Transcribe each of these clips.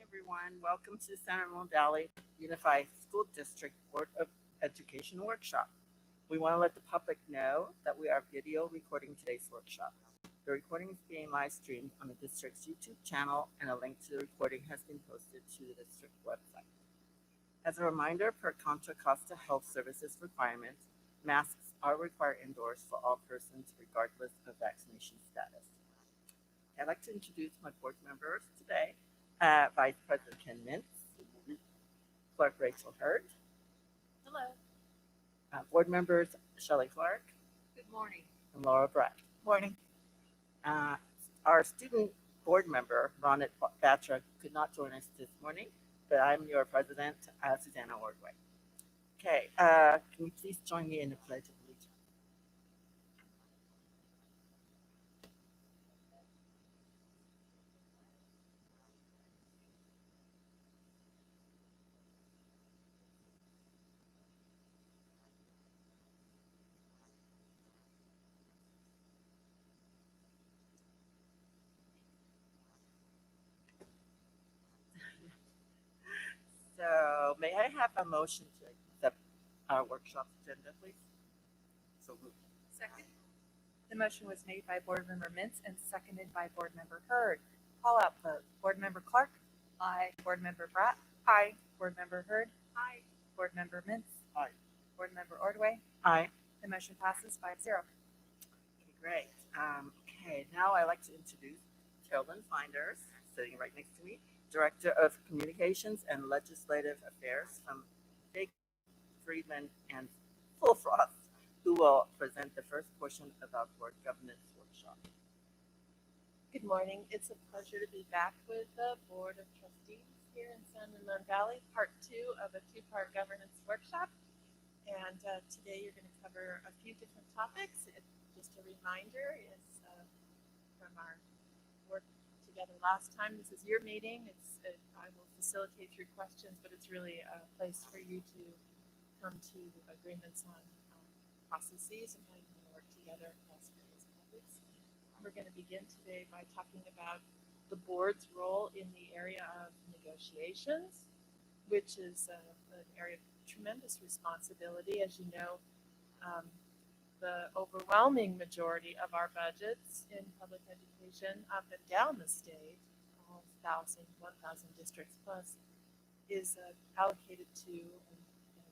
everyone. Welcome to San Ramon Valley Unified School District Board of Education Workshop. We want to let the public know that we are video recording today's workshop. The recording is being live streamed on the district's YouTube channel, and a link to the recording has been posted to the district website. As a reminder, per Contra Costa Health Services requirements, masks are required indoors for all persons regardless of vaccination status. I'd like to introduce my board members today. Vice President Ken Mintz, Clerk Rachel Hurd. Hello. Board members Shelley Clark. Good morning. And Laura Brett. Morning. Our student board member, Ronit Batra, could not join us this morning, but I'm your president, Susanna Ordway. Okay, can you please join me in the Pledge of Allegiance? So may I have a motion to accept our workshop agenda, please? So moved. Second. The motion was made by Board Member Mintz and seconded by Board Member Hurd. Call out vote. Board Member Clark? Aye. Board Member Bratt? Aye. Board Member Hurd? Aye. Board Member Mintz? Aye. Board Member Ordway? Aye. The motion passes 5-0. Okay, great. Okay, now I'd like to introduce Carolyn Finders, sitting right next to me, Director of Communications and Legislative Affairs from Big Friedman and Full Frost, who will present the first portion of our board governance workshop. Good morning. It's a pleasure to be back with the Board of Trustees here in San Ramon Valley, part 2 of a 2-part governance workshop. And today you're going to cover a few different topics. Just a reminder is from our work together last time. This is your meeting. I will facilitate your questions, but it's really a place for you to come to agreements on processes and how you want to work together across various topics. We're going to begin today by talking about the board's role in the area of negotiations, which is an area of tremendous responsibility. As you know, the overwhelming majority of our budgets in public education up and down the state, 1,000 districts plus, is allocated to and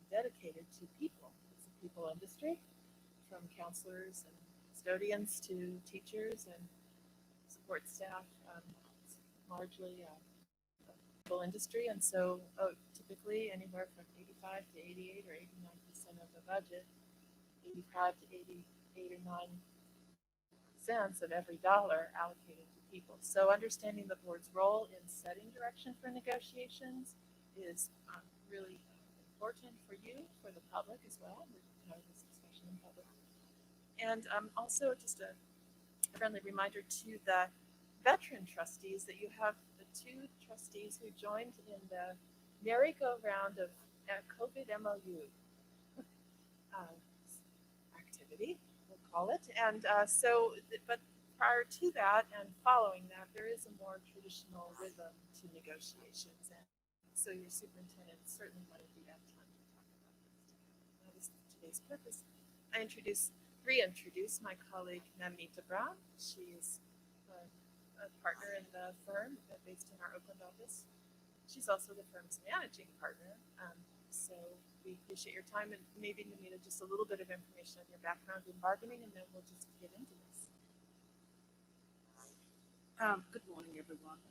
dedicated to people. It's a people industry, from counselors and custodians to teachers and support staff. It's largely a people industry, and so typically anywhere from 85 to 88 or 89% of the budget, 85 to 88 or 9 cents of every dollar allocated to people. So understanding the board's role in setting direction for negotiations is really important for you, for the public as well. We're having this discussion in public. And also just a friendly reminder to the veteran trustees that you have the 2 trustees who joined in the merry-go-round of COVID MOU activity, we'll call it. And but prior to that and following that, there is a more traditional rhythm to negotiations. And so your superintendent certainly wanted you to have time to talk about this. That is today's purpose. I reintroduce my colleague Namita Brown. She is a partner in the firm based in our Oakland office. She's also the firm's managing partner. So we appreciate your time, and maybe Namita, just a little bit of information on your background in bargaining, and then we'll just get into this. Good morning, everyone.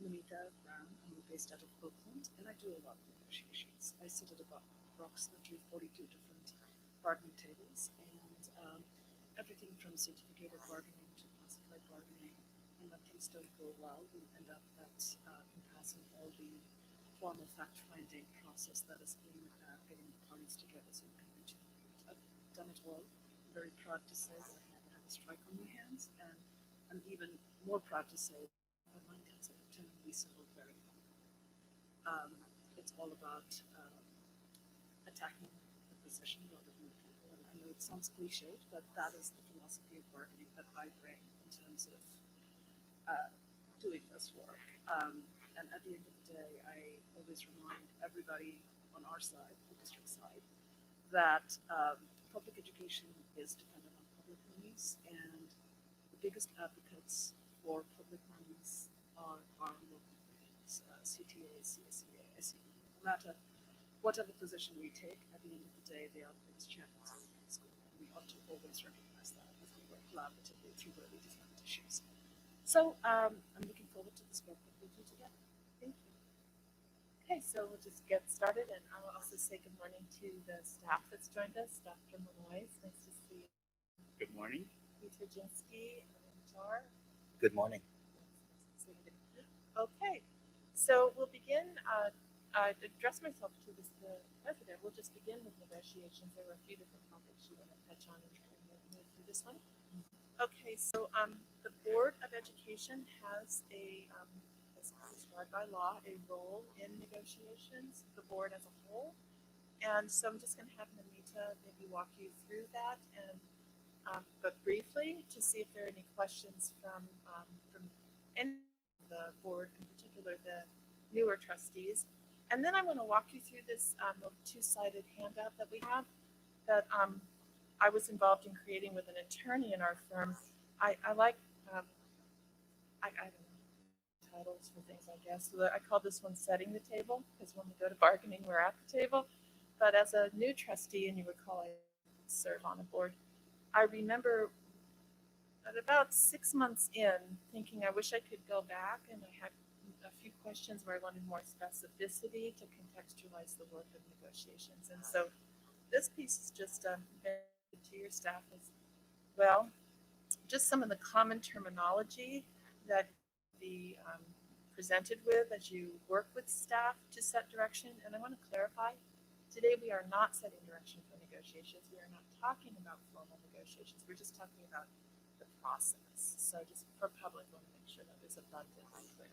Namita Brown. I'm based out of Oakland, and I do a lot of negotiations. I sit at about approximately 42 different bargaining tables, and everything from certificated bargaining to classified bargaining. And when things don't go well, we end up passing all the formal fact-finding process that is in getting the parties together so we can reach an agreement. I've done it all. I'm very proud to say that I never had a strike on my hands, and I'm even more proud to say that my hands are genuinely civil very well. It's all about attacking the position rather than the people. And I know it sounds cliched, but that is the philosophy of bargaining that I bring in terms of doing this work. And at the end of the day, I always remind everybody on our side, the district side, that public education is dependent on public monies, and the biggest advocates for public monies are our local communities, CTA, CSEA, SEE. No matter whatever position we take, at the end of the day, they are the biggest champions of the school. We ought to always recognize that as we work collaboratively through really different issues. So I'm looking forward to this work that we do together. Thank you. Okay, so we'll just get started, and I'll also say good morning to the staff that's joined us. Dr. Malloy, it's nice to see you. Good morning. Peter Jinsky and Jar. Good morning. Okay, so we'll begin. I address myself to the president. We'll just begin with negotiations. There were a few different topics you want to touch on and try and move through this one. Okay, so the Board of Education has as prescribed by law, a role in negotiations, the board as a whole. And so I'm just going to have Namita maybe walk you through that, and but briefly to see if there are any questions from any of the board, in particular the newer trustees. And then I'm going to walk you through this two-sided handout that we have that I was involved in creating with an attorney in our firm. I like, I don't know, titles for things, I guess. So I call this one Setting the Table, because when we go to bargaining, we're at the table. But as a new trustee, and you recall I serve on a board, I remember at about 6 months in thinking I wish I could go back, and I had a few questions where I wanted more specificity to contextualize the work of negotiations. And so this piece is just to your staff as well, just some of the common terminology that be presented with as you work with staff to set direction. And I want to clarify, today we are not setting direction for negotiations. We are not talking about formal negotiations. We're just talking about the process. So just for public, I want to make sure that is abundantly clear.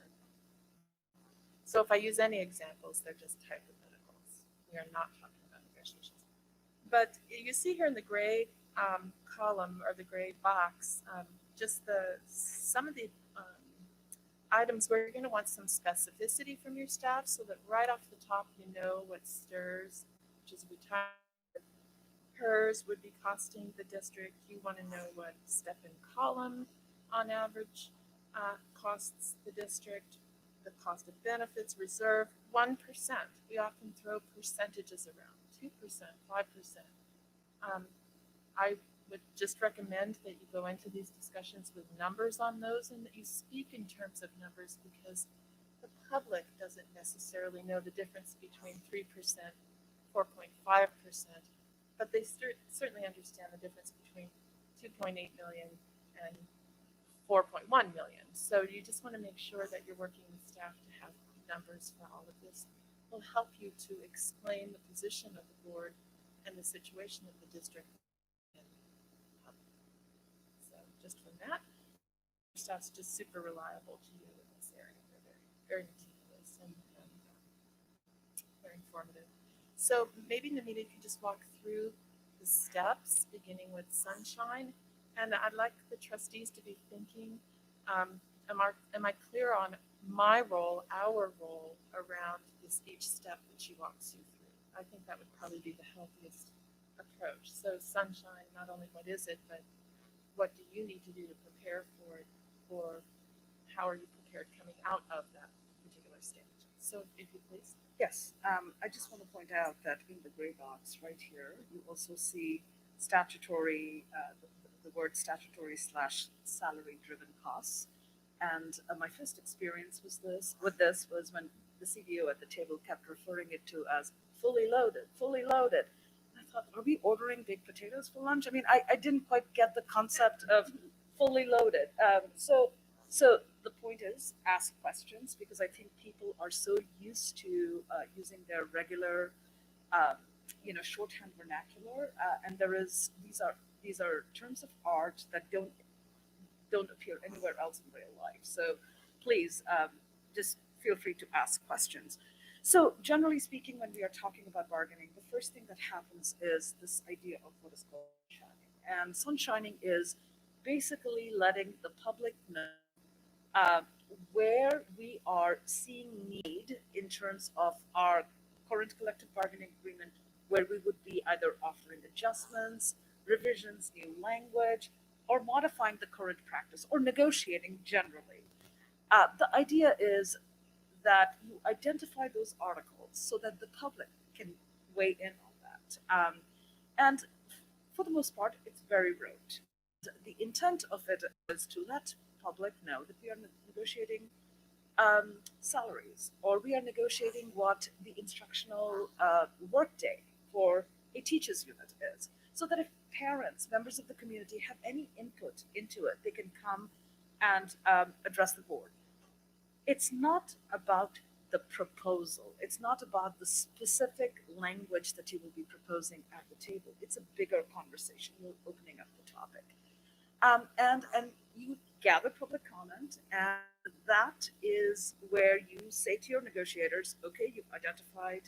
So if I use any examples, they're just hypotheticals. We are not talking about negotiations. But you see here in the gray column or the gray box, just some of the items where you're going to want some specificity from your staff, so that right off the top you know what STRS, which is retirement, PERS would be costing the district. You want to know what step and column on average costs the district. The cost of benefits, reserve, 1%. We often throw percentages around, 2%, 5%. I would just recommend that you go into these discussions with numbers on those, and that you speak in terms of numbers, because the public doesn't necessarily know the difference between 3%, 4.5%, but they certainly understand the difference between 2.8 million and 4.1 million. So you just want to make sure that you're working with staff to have numbers for all of this. It will help you to explain the position of the board and the situation of the district. So just from that, your staff's just super reliable to you in this area. They're very, very meticulous and very informative. So maybe Namita could just walk through the steps, beginning with sunshine. And I'd like the trustees to be thinking, am I clear on my role, our role around each step that she walks you through? I think that would probably be the healthiest approach. So sunshine, not only what is it, but what do you need to do to prepare for it, or how are you prepared coming out of that particular stage? So if you please. Yes, I just want to point out that in the gray box right here, you also see statutory, the word statutory / salary driven costs. And my first experience was this was when the CBO at the table kept referring it to as fully loaded, fully loaded. And I thought, are we ordering big potatoes for lunch? I mean, I didn't quite get the concept of fully loaded. So the point is, ask questions, because I think people are so used to using their regular, shorthand vernacular, and these are terms of art that don't appear anywhere else in real life. So please just feel free to ask questions. So generally speaking, when we are talking about bargaining, the first thing that happens is this idea of what is called sunshining. And sunshining is basically letting the public know where we are seeing need in terms of our current collective bargaining agreement, where we would be either offering adjustments, revisions, new language, or modifying the current practice or negotiating generally. The idea is that you identify those articles so that the public can weigh in on that. And for the most part, it's very rote. The intent of it is to let public know that we are negotiating salaries, or we are negotiating what the instructional workday for a teacher's unit is, so that if parents, members of the community have any input into it, they can come and address the board. It's not about the proposal. It's not about the specific language that you will be proposing at the table. It's a bigger conversation. You're opening up the topic. And you gather public comment, and that is where you say to your negotiators, okay, you've identified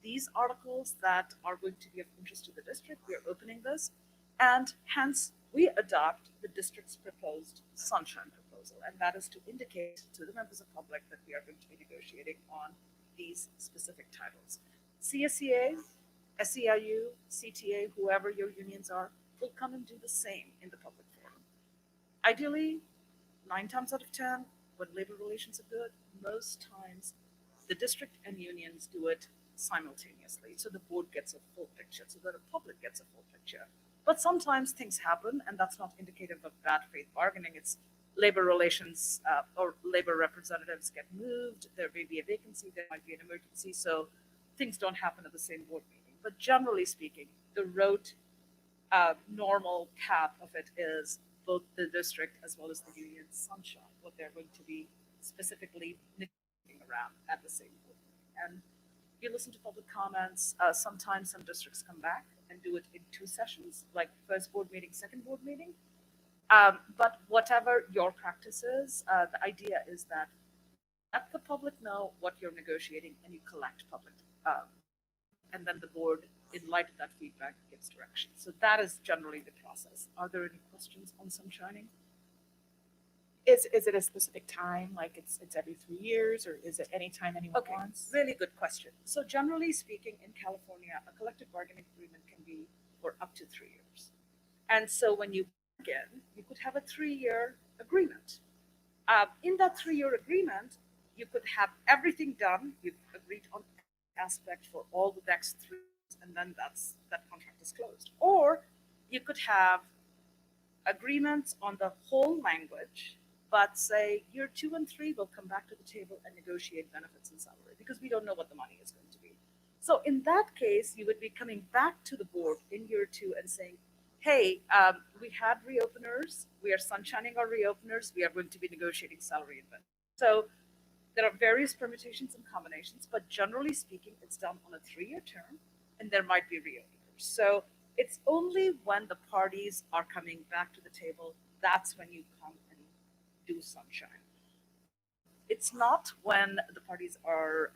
these articles that are going to be of interest to the district. We are opening this, and hence we adopt the district's proposed sunshine proposal, and that is to indicate to the members of public that we are going to be negotiating on these specific titles. CSEA, SEIU, CTA, whoever your unions are, will come and do the same in the public forum. Ideally, 9 times out of 10, when labor relations are good, most times the district and unions do it simultaneously, so the board gets a full picture, so that the public gets a full picture. But sometimes things happen, and that's not indicative of bad faith bargaining. It's labor relations or labor representatives get moved, there may be a vacancy, there might be an emergency, so things don't happen at the same board meeting. But generally speaking, the rote, normal path of it is both the district as well as the union sunshine, what they're going to be specifically negotiating around at the same board meeting. And you listen to public comments. Sometimes some districts come back and do it in 2 sessions, like first board meeting, second board meeting. But whatever your practice is, the idea is that let the public know what you're negotiating and you collect public. And then the board, in light of that feedback, gives direction. So that is generally the process. Are there any questions on sunshining? Is it a specific time, like it's every 3 years, or is it anytime anyone Okay, wants? really good question. So generally speaking, in California, a collective bargaining agreement can be for up to 3 years. And so when you bargain, you could have a 3-year agreement. In that 3-year agreement, you could have everything done. You've agreed on aspect for all the next 3 years, and then that contract is closed. Or you could have agreements on the whole language, but say year 2 and 3 will come back to the table and negotiate benefits and salary, because we don't know what the money is going to be. So in that case, you would be coming back to the board in year 2 and saying, hey, we had reopeners, we are sunshining our reopeners, we are going to be negotiating salary and benefits. So there are various permutations and combinations, but generally speaking, it's done on a 3-year term, and there might be reopeners. So it's only when the parties are coming back to the table, that's when you come and do sunshine. It's not when the parties are,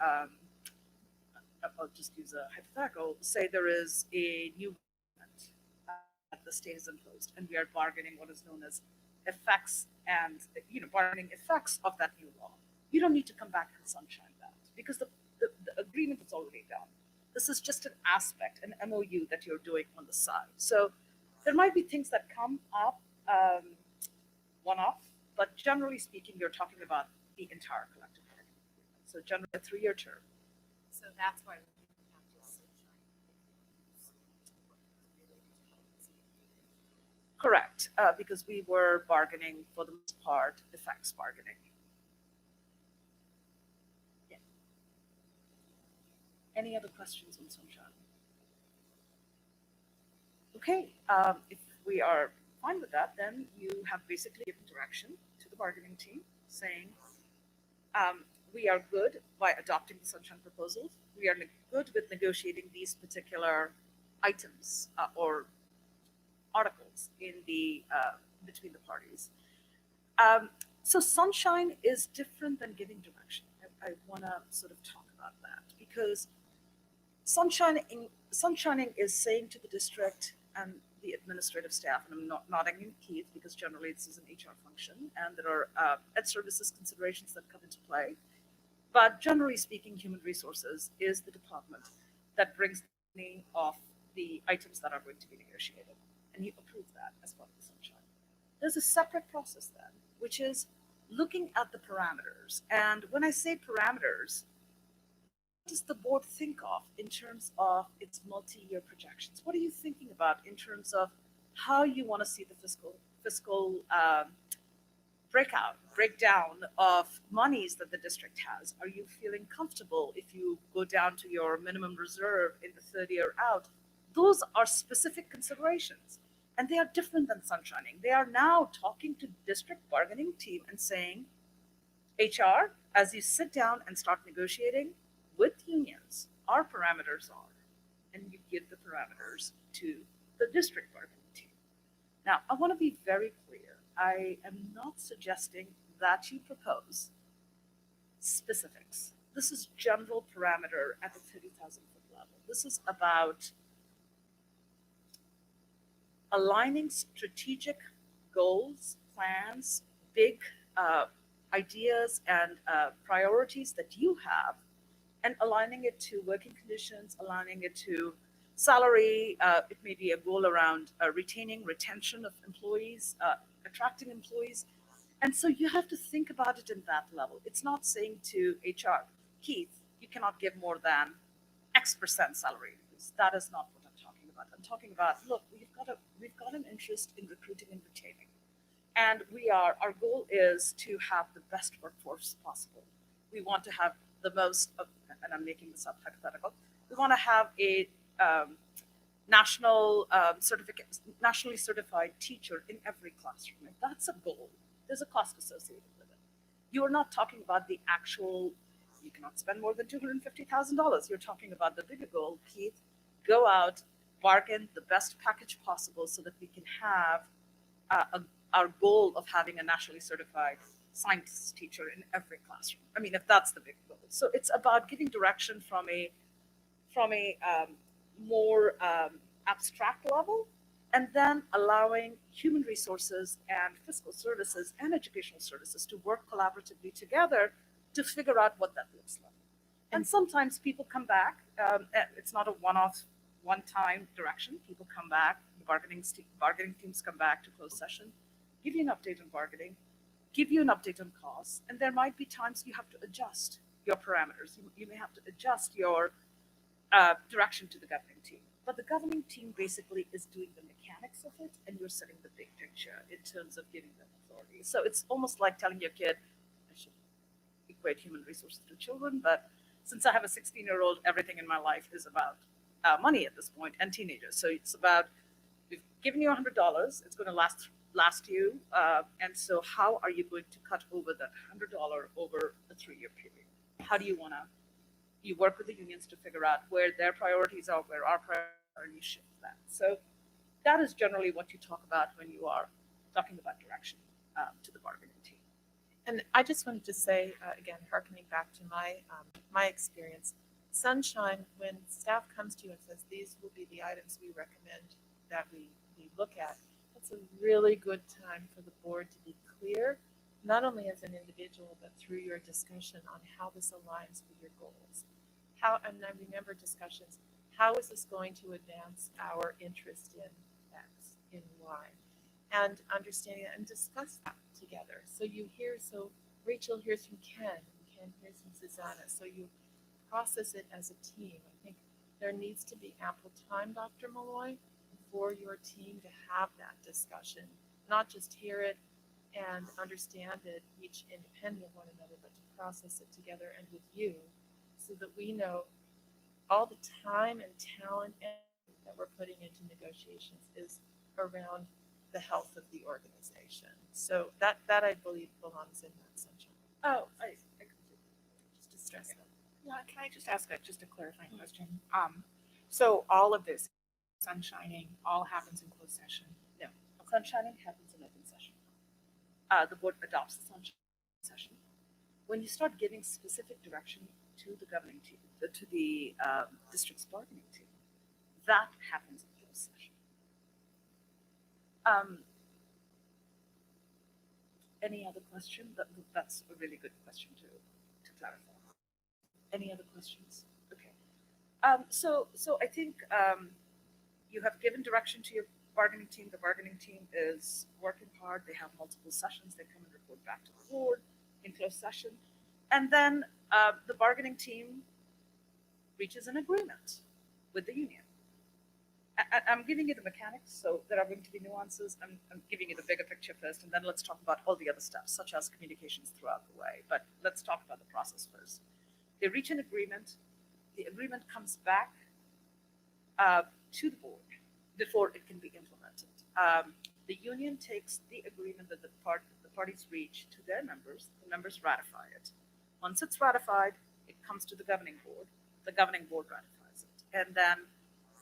I'll just use a hypothetical, say there is a new government that the state has imposed, and we are bargaining what is known as effects and, bargaining effects of that new law. You don't need to come back and sunshine that, because the agreement is already done. This is just an aspect, an MOU that you're doing on the side. So there might be things that come up one-off, but generally speaking, you're talking about the entire collective bargaining agreement. So generally a 3-year term. So that's why we didn't have to sunshine. Correct, because we were bargaining for the most part, effects bargaining. Yeah. Any other questions on sunshine? Okay, if we are fine with that, then you have basically given direction to the bargaining team saying, we are good by adopting the sunshine proposals. We are good with negotiating these particular items or articles in the between the parties. So sunshine is different than giving direction. I want to sort of talk about that, because sunshining is saying to the district and the administrative staff, and I'm not nodding in Keith because generally this is an HR function, and there are ed services considerations that come into play. But generally speaking, human resources is the department that brings many of the items that are going to be negotiated, and you approve that as part of the sunshine. There's a separate process then, which is looking at the parameters. And when I say parameters, what does the board think of in terms of its multi-year projections? What are you thinking about in terms of how you want to see the fiscal breakdown of monies that the district has? Are you feeling comfortable if you go down to your minimum reserve in the third year out? Those are specific considerations, and they are different than sunshining. They are now talking to district bargaining team and saying, HR, as you sit down and start negotiating with unions, our parameters are, and you give the parameters to the district bargaining team. Now, I want to be very clear. I am not suggesting that you propose specifics. This is general parameter at the 30,000 foot level. This is about aligning strategic goals, plans, big ideas and priorities that you have, and aligning it to working conditions, aligning it to salary. It may be a goal around retaining, retention of employees, attracting employees. And so you have to think about it in that level. It's not saying to HR, Keith, you cannot give more than X% salary increase. That is not what I'm talking about. I'm talking about, look, we've got an interest in recruiting and retaining. And our goal is to have the best workforce possible. We want to have the most of, and I'm making this up hypothetical, we want to have a nationally certified teacher in every classroom. If that's a goal, there's a cost associated with it. You are not talking about the actual, you cannot spend more than $250,000. You're talking about the bigger goal, Keith, go out, bargain the best package possible so that we can have our goal of having a nationally certified science teacher in every classroom. I mean, if that's the big goal. So it's about giving direction from a more abstract level, and then allowing human resources and fiscal services and educational services to work collaboratively together to figure out what that looks like. And sometimes people come back. It's not a one-time direction. People come back. The bargaining teams come back to closed session, give you an update on bargaining, give you an update on costs, and there might be times you have to adjust your parameters. You may have to adjust your direction to the governing team. But the governing team basically is doing the mechanics of it, and you're setting the big picture in terms of giving them authority. So it's almost like telling your kid, I should equate human resources to children, but since I have a 16-year-old, everything in my life is about money at this point, and teenagers. So it's about, we've given you $100, it's going to last you, and so how are you going to cut over that $100 over a 3-year period? How do you want to, you work with the unions to figure out where their priorities are, where our priorities are, and you shift that. So that is generally what you talk about when you are talking about direction to the bargaining team. And I just wanted to say, again, hearkening back to my experience, sunshine, when staff comes to you and says, these will be the items we recommend that we look at, it's a really good time for the board to be clear, not only as an individual, but through your discussion on how this aligns with your goals. And I remember discussions, how is this going to advance our interest in X, in Y? And understanding that and discuss that together. So Rachel hears from Ken hears from Susanna. So you process it as a team. I think there needs to be ample time, Dr. Malloy, for your team to have that discussion, not just hear it and understand it each independent of one another, but to process it together and with you, so that we know all the time and talent that we're putting into negotiations is around the health of the organization. So that I believe belongs in that sunshine. Oh, I completely, Just to stress that. Yeah, can I just ask a clarifying question? So all of this sunshining all happens in closed session? No, sunshining happens in open session. The board adopts the sunshine session. When you start giving specific direction to the governing team, to the district's bargaining team, that happens in closed session. Any other question? That's a really good question to clarify. Any other questions? Okay. So I think you have given direction to your bargaining team. The bargaining team is working hard. They have multiple sessions. They come and report back to the board in closed session. And then the bargaining team reaches an agreement with the union. I'm giving you the mechanics, so there are going to be nuances. I'm giving you the bigger picture first, and then let's talk about all the other steps, such as communications throughout the way. But let's talk about the process first. They reach an agreement. The agreement comes back to the board before it can be implemented. The union takes the agreement that the parties reach to their members. The members ratify it. Once it's ratified, it comes to the governing board. The governing board ratifies it, and then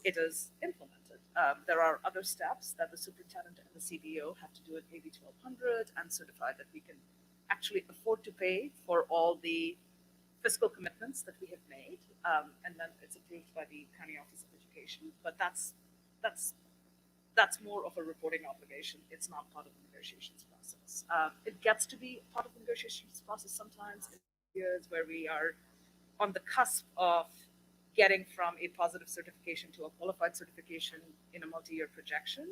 it is implemented. There are other steps that the superintendent and the CBO have to do at AB 1200 and certify that we can actually afford to pay for all the fiscal commitments that we have made, and then it's approved by the County Office of Education. But that's more of a reporting obligation. It's not part of the negotiations process. It gets to be part of the negotiations process sometimes in years where we are on the cusp of getting from a positive certification to a qualified certification in a multi-year projection.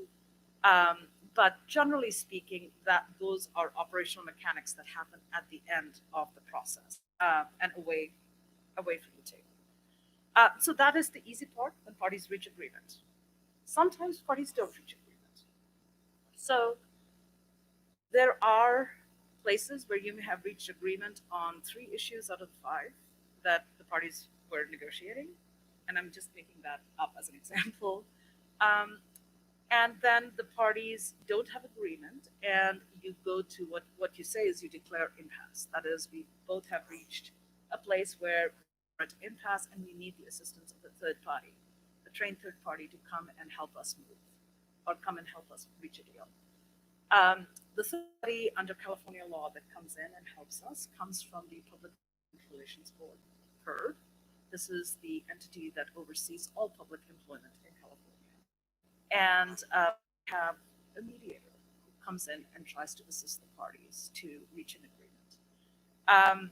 But generally speaking, those are operational mechanics that happen at the end of the process and away from the table. So that is the easy part when parties reach agreement. Sometimes parties don't reach agreement. So there are places where you may have reached agreement on 3 issues out of 5 that the parties were negotiating, and I'm just making that up as an example. And then the parties don't have agreement, and you go to what you say is you declare impasse. That is, we both have reached a place where we're at impasse, and we need the assistance of the third party, the trained third party, to come and help us move, or come and help us reach a deal. The third party under California law that comes in and helps us comes from the Public Relations Board, PERB. This is the entity that oversees all public employment in California. And have a mediator who comes in and tries to assist the parties to reach an agreement.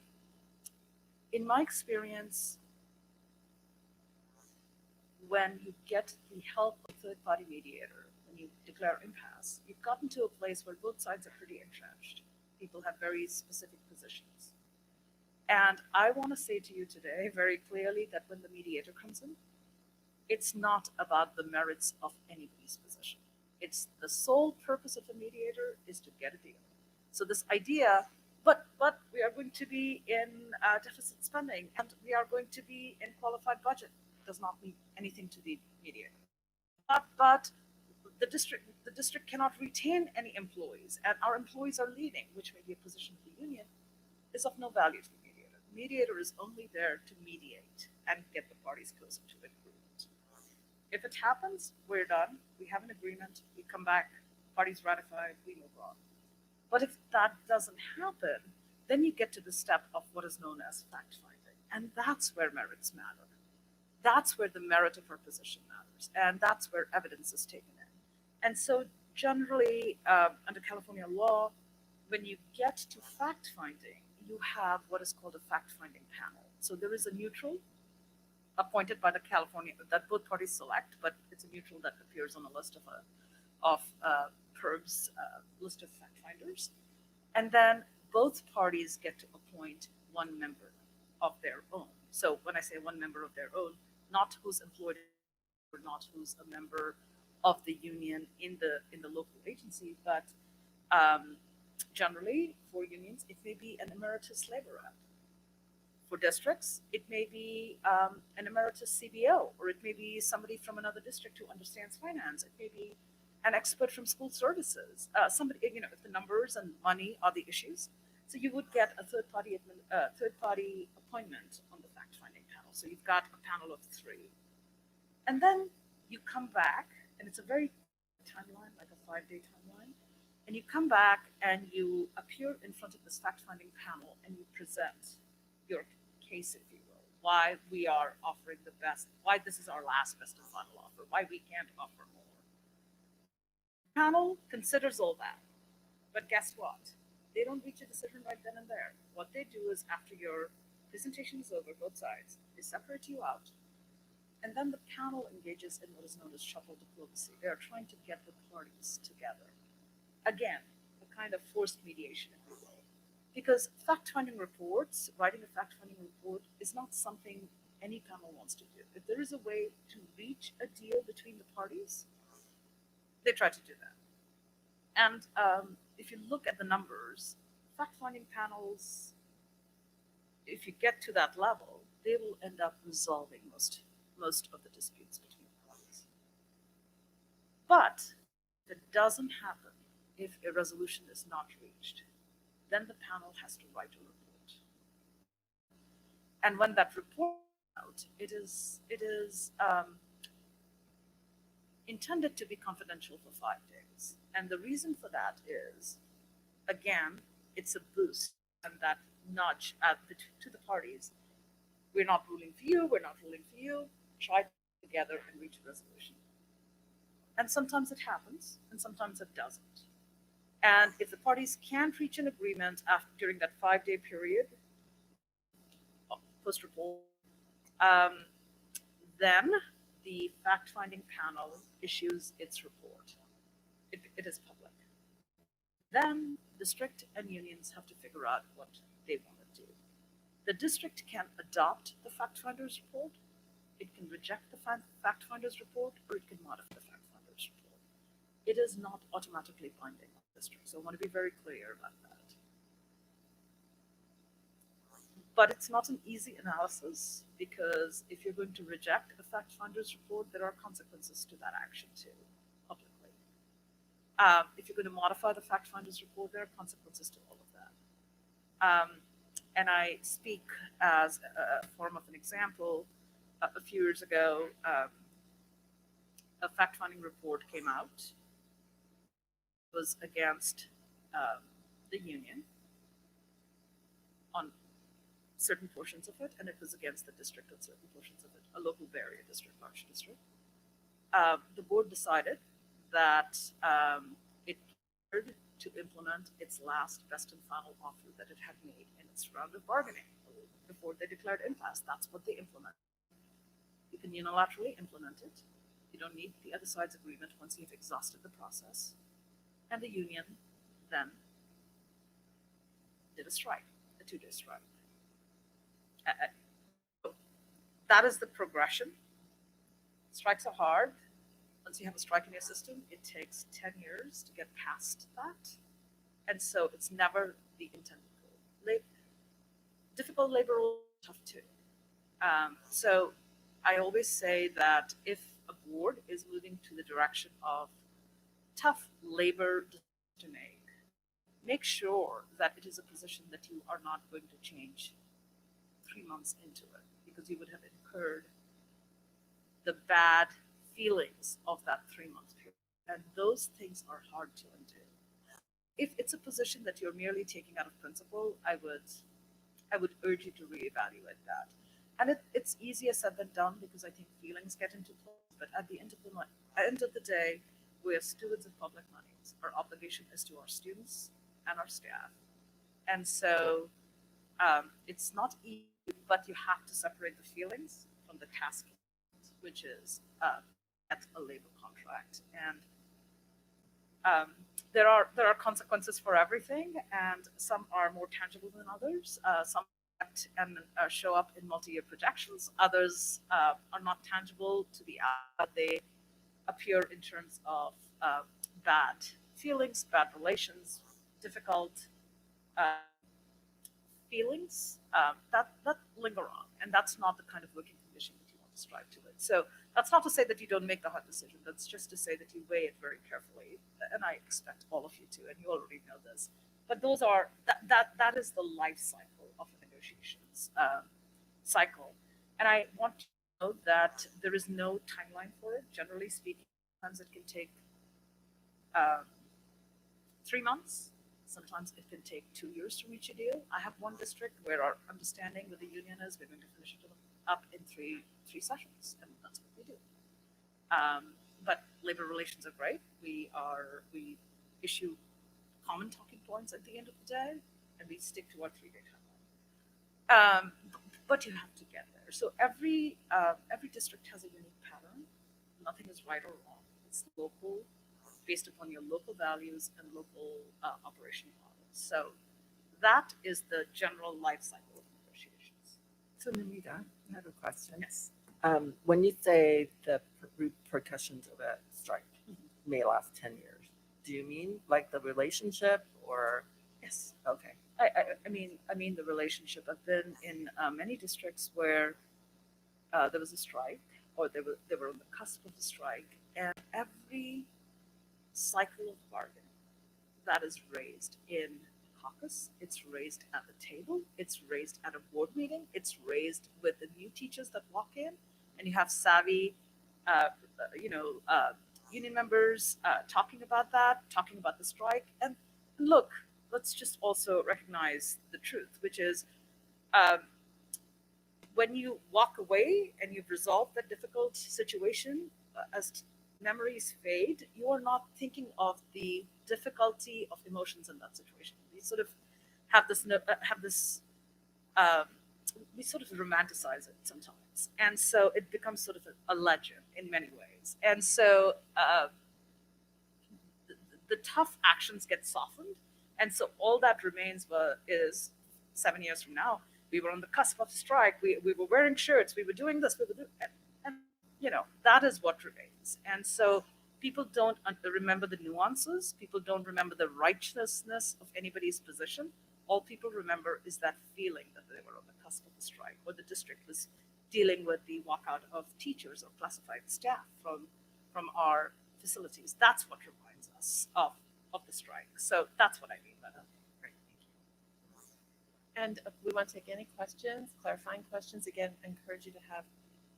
In my experience, when you get the help of a third-party mediator, when you declare impasse, you've gotten to a place where both sides are pretty entrenched. People have very specific positions. And I want to say to you today very clearly that when the mediator comes in, it's not about the merits of anybody's position. It's the sole purpose of the mediator is to get a deal. So this idea, but we are going to be in deficit spending and we are going to be in qualified budget, does not mean anything to the mediator. But the district cannot retain any employees, and our employees are leaving, which may be a position of the union, is of no value to the mediator. The mediator is only there to mediate and get the parties closer to an agreement. If it happens, we're done. We have an agreement. We come back, parties ratify, we move on. But if that doesn't happen, then you get to the step of what is known as fact finding, and that's where merits matter. That's where the merit of our position matters, and that's where evidence is taken in. And so generally, under California law, when you get to fact finding, you have what is called a fact-finding panel. So there is a neutral appointed by the California that both parties select, but it's a neutral that appears on the list of PERB's list of fact finders. And then both parties get to appoint one member of their own. So when I say one member of their own, not who's employed or not who's a member of the union in the local agency, but generally for unions, it may be an emeritus labor rep. For districts, it may be an emeritus CBO, or it may be somebody from another district who understands finance. It may be an expert from school services. Somebody, if the numbers and money are the issues. So you would get a third-party appointment on the fact-finding panel. So you've got a panel of 3. And then you come back, and it's a very timeline, like a 5-day timeline. And you come back and you appear in front of this fact-finding panel and you present your case, if you will, why we are offering the best, why this is our last best and final offer, why we can't offer more. Panel considers all that, but guess what? They don't reach a decision right then and there. What they do is after your presentation is over, both sides, they separate you out, and then the panel engages in what is known as shuffle diplomacy. They are trying to get the parties together. Again, a kind of forced mediation, if you will. Because fact-finding reports, writing a fact-finding report is not something any panel wants to do. If there is a way to reach a deal between the parties, they try to do that. And if you look at the numbers, fact-finding panels, if you get to that level, they will end up resolving most of the disputes between the parties. But if it doesn't happen, if a resolution is not reached, then the panel has to write a report. And when that report is out, it is intended to be confidential for 5 days. And the reason for that is, again, it's a boost and that nudge to the parties. We're not ruling for you, we're not ruling for you, try together and reach a resolution. And sometimes it happens, and sometimes it doesn't. And if the parties can't reach an agreement during that 5-day period, post-report, then the fact-finding panel issues its report. It is public. Then district and unions have to figure out what they want to do. The district can adopt the fact-finder's report, it can reject the fact-finder's report, or it can modify the fact-finder's report. It is not automatically binding on the district, so I want to be very clear about that. But it's not an easy analysis, because if you're going to reject a fact-finder's report, there are consequences to that action too, publicly. If you're going to modify the fact-finder's report, there are consequences to all of that. And I speak as a form of an example. A few years ago, a fact-finding report came out. It was against the union on certain portions of it, and it was against the district on certain portions of it, a local barrier district, large district. The board decided that it cared to implement its last best and final offer that it had made in its round of bargaining before they declared impasse. That's what they implemented. You can unilaterally implement it. You don't need the other side's agreement once you've exhausted the process. And the union then did a strike, a 2-day strike. That is the progression. Strikes are hard. Once you have a strike in your system, it takes 10 years to get past that. And so it's never the intended goal. Difficult labor rules are tough too. So I always say that if a board is moving to the direction of tough labor to make sure that it is a position that you are not going to change 3 months into it, because you would have incurred the bad feelings of that 3-month period. And those things are hard to undo. If it's a position that you're merely taking out of principle, I would urge you to reevaluate that. And it's easier said than done, because I think feelings get into play. But at the end of the day, we are stewards of public monies. Our obligation is to our students and our staff. And so it's not easy, but you have to separate the feelings from the task, which is at a labor contract. And there are consequences for everything, and some are more tangible than others. Some and show up in multi-year projections. Others are not tangible to the eye. They appear in terms of bad feelings, bad relations, difficult feelings that linger on, and that's not the kind of working condition that you want to strive to it. So that's not to say that you don't make the hard decision. That's just to say that you weigh it very carefully, and I expect all of you to, and you already know this. But those are that is the life cycle of a negotiations cycle, and I want to know that there is no timeline for it. Generally speaking, sometimes it can take 3 months. Sometimes it can take 2 years to reach a deal. I have one district where our understanding with the union is we're going to finish it up in three sessions, and that's what we do. but labor relations are great. We issue common talking points at the end of the day, and we stick to our 3-day timeline. But you have to get there. So every district has a unique pattern. Nothing is right or wrong. It's local, based upon your local values and local operational models. So that is the general life cycle of negotiations. So Namita, I have a question. Yes. When you say the repercussions of a strike may last 10 years, do you mean like the relationship or? Yes. Okay. I mean the relationship. I've been in many districts where there was a strike, or they were on the cusp of a strike, and every cycle of bargaining that is raised in caucus, it's raised at the table, it's raised at a board meeting, it's raised with the new teachers that walk in, and you have savvy, union members talking about that, talking about the strike, and look. Let's just also recognize the truth, which is when you walk away and you've resolved that difficult situation, as memories fade, you are not thinking of the difficulty of emotions in that situation. We sort of have this, we sort of romanticize it sometimes. And so it becomes sort of a legend in many ways. And so the tough actions get softened. And so all that remains is 7 years from now, we were on the cusp of a strike. We were wearing shirts. We were doing this. We were doing, and that is what remains. And so people don't remember the nuances. People don't remember the righteousness of anybody's position. All people remember is that feeling that they were on the cusp of a strike, or the district was dealing with the walkout of teachers or classified staff from our facilities. That's what reminds us of the strike. So that's what I mean by that. Great. Thank you. And we want to take any questions, clarifying questions. Again, I encourage you to have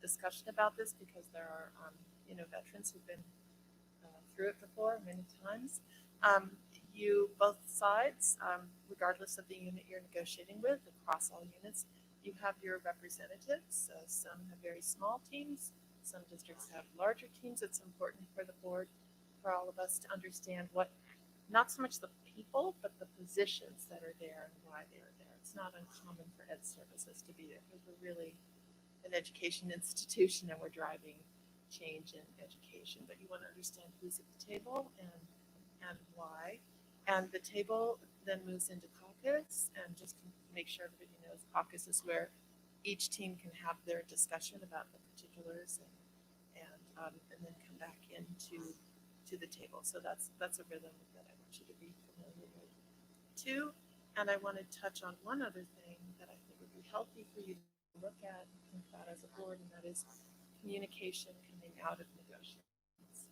discussion about this because there are, veterans who've been through it before many times. You, both sides, regardless of the unit you're negotiating with, across all units, you have your representatives. Some have very small teams. Some districts have larger teams. It's important for the board, for all of us to understand not so much the people, but the positions that are there and why they are there. It's not uncommon for Ed Services to be there because we're really an education institution and we're driving change in education. But you want to understand who's at the table and why. And the table then moves into caucus, and just to make sure everybody knows, caucus is where each team can have their discussion about the particulars and then come back into the table. So that's a rhythm that I want you to be familiar with too. And I want to touch on one other thing that I think would be healthy for you to look at and think about as a board, and that is communication coming out of negotiations.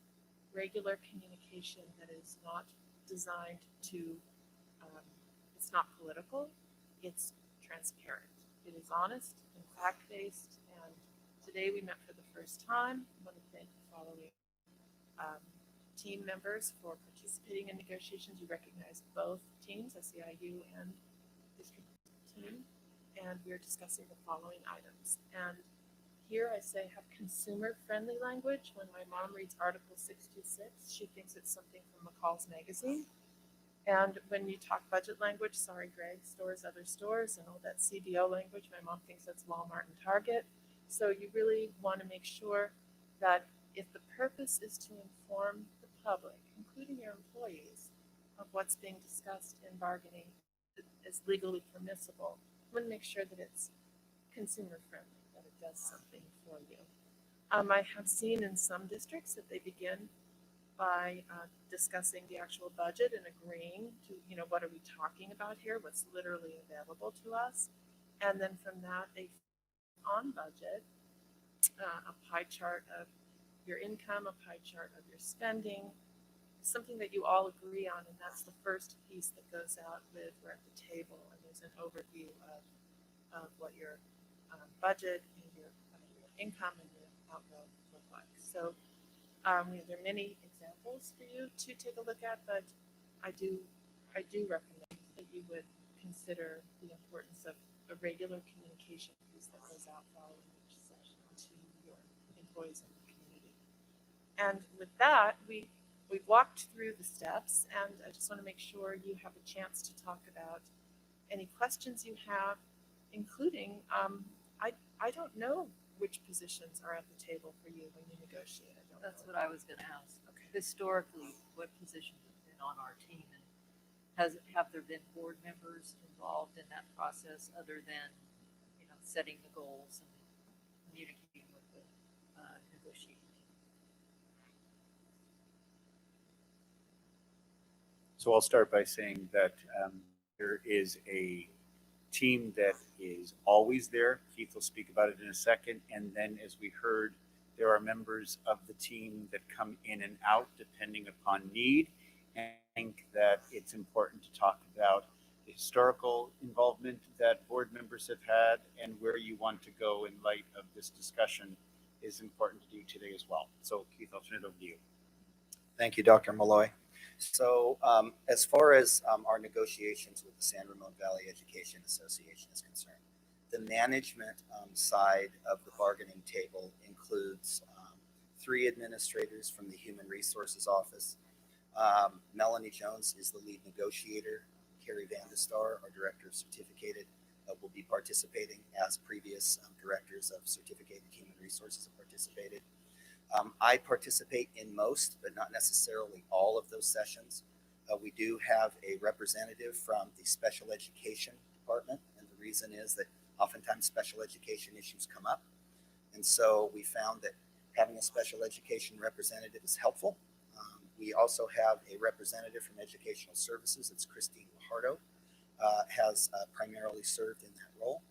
Regular communication that is not designed to, it's not political, it's transparent. It is honest and fact-based, and today we met for the first time. I want to thank the following team members for participating in negotiations. You recognize both teams, SEIU and district team, and we are discussing the following items. And here I say have consumer-friendly language. When my mom reads Article 626, she thinks it's something from McCall's magazine. And when you talk budget language, sorry, Greg, stores, other stores, and all that CBO language, my mom thinks that's Walmart and Target. So you really want to make sure that if the purpose is to inform the public, including your employees, of what's being discussed in bargaining is legally permissible, you want to make sure that it's consumer-friendly, that it does something for you. I have seen in some districts that they begin by discussing the actual budget and agreeing to, what are we talking about here? What's literally available to us? And then from that, they on budget, a pie chart of your income, a pie chart of your spending, something that you all agree on, and that's the first piece that goes out with we're at the table, and there's an overview of what your budget and your income and your outgo look like. So there are many examples for you to take a look at, but I do recommend that you would consider the importance of a regular communication piece that goes out following each session to your employees and the community. And with that, we've walked through the steps, and I just want to make sure you have a chance to talk about any questions you have, including, I don't know which positions are at the table for you when you negotiate. I don't That's know. what I was gonna ask. Okay. Historically, what positions have been on our team, and have there been board members involved in that process other than, setting the goals and communicating with the negotiating team? So I'll start by saying that there is a team that is always there. Keith will speak about it in a second. And then, as we heard, there are members of the team that come in and out depending upon need. And I think that it's important to talk about the historical involvement that board members have had and where you want to go in light of this discussion is important to do today as well. So Keith, I'll turn it over to you. Thank you, Dr. Malloy. So as far as our negotiations with the San Ramon Valley Education Association is concerned, the management side of the bargaining table includes 3 administrators from the Human Resources Office. Melanie Jones is the lead negotiator. Carrie Vandestar, our director of certificated, will be participating as previous directors of certificated human resources have participated. I participate in most, but not necessarily all of those sessions. We do have a representative from the special education department, and the reason is that oftentimes special education issues come up. And so we found that having a special education representative is helpful. We also have a representative from Educational Services. It's Christine Guajardo, has primarily served in that role.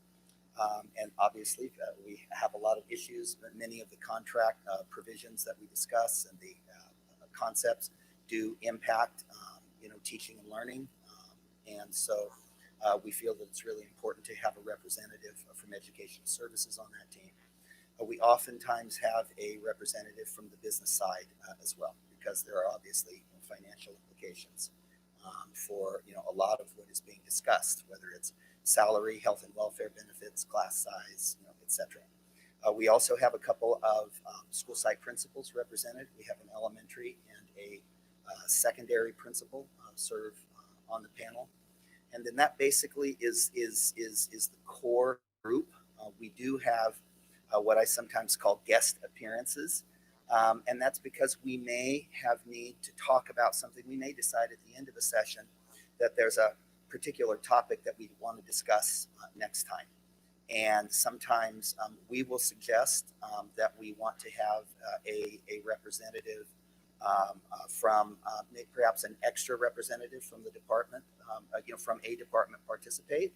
And obviously, we have a lot of issues, but many of the contract provisions that we discuss and the concepts do impact, teaching and learning. And so we feel that it's really important to have a representative from Educational Services on that team. We oftentimes have a representative from the business side as well, because there are obviously financial implications for a lot of what is being discussed, whether it's salary, health and welfare benefits, class size, etc. We also have a couple of school site principals represented. We have an elementary and a secondary principal serve on the panel, and then that basically is the core group. We do have what I sometimes call guest appearances. And that's because we may have need to talk about something. We may decide at the end of a session that there's a particular topic that we want to discuss next time. And sometimes we will suggest that we want to have a representative from perhaps an extra representative from the department, from a department participate.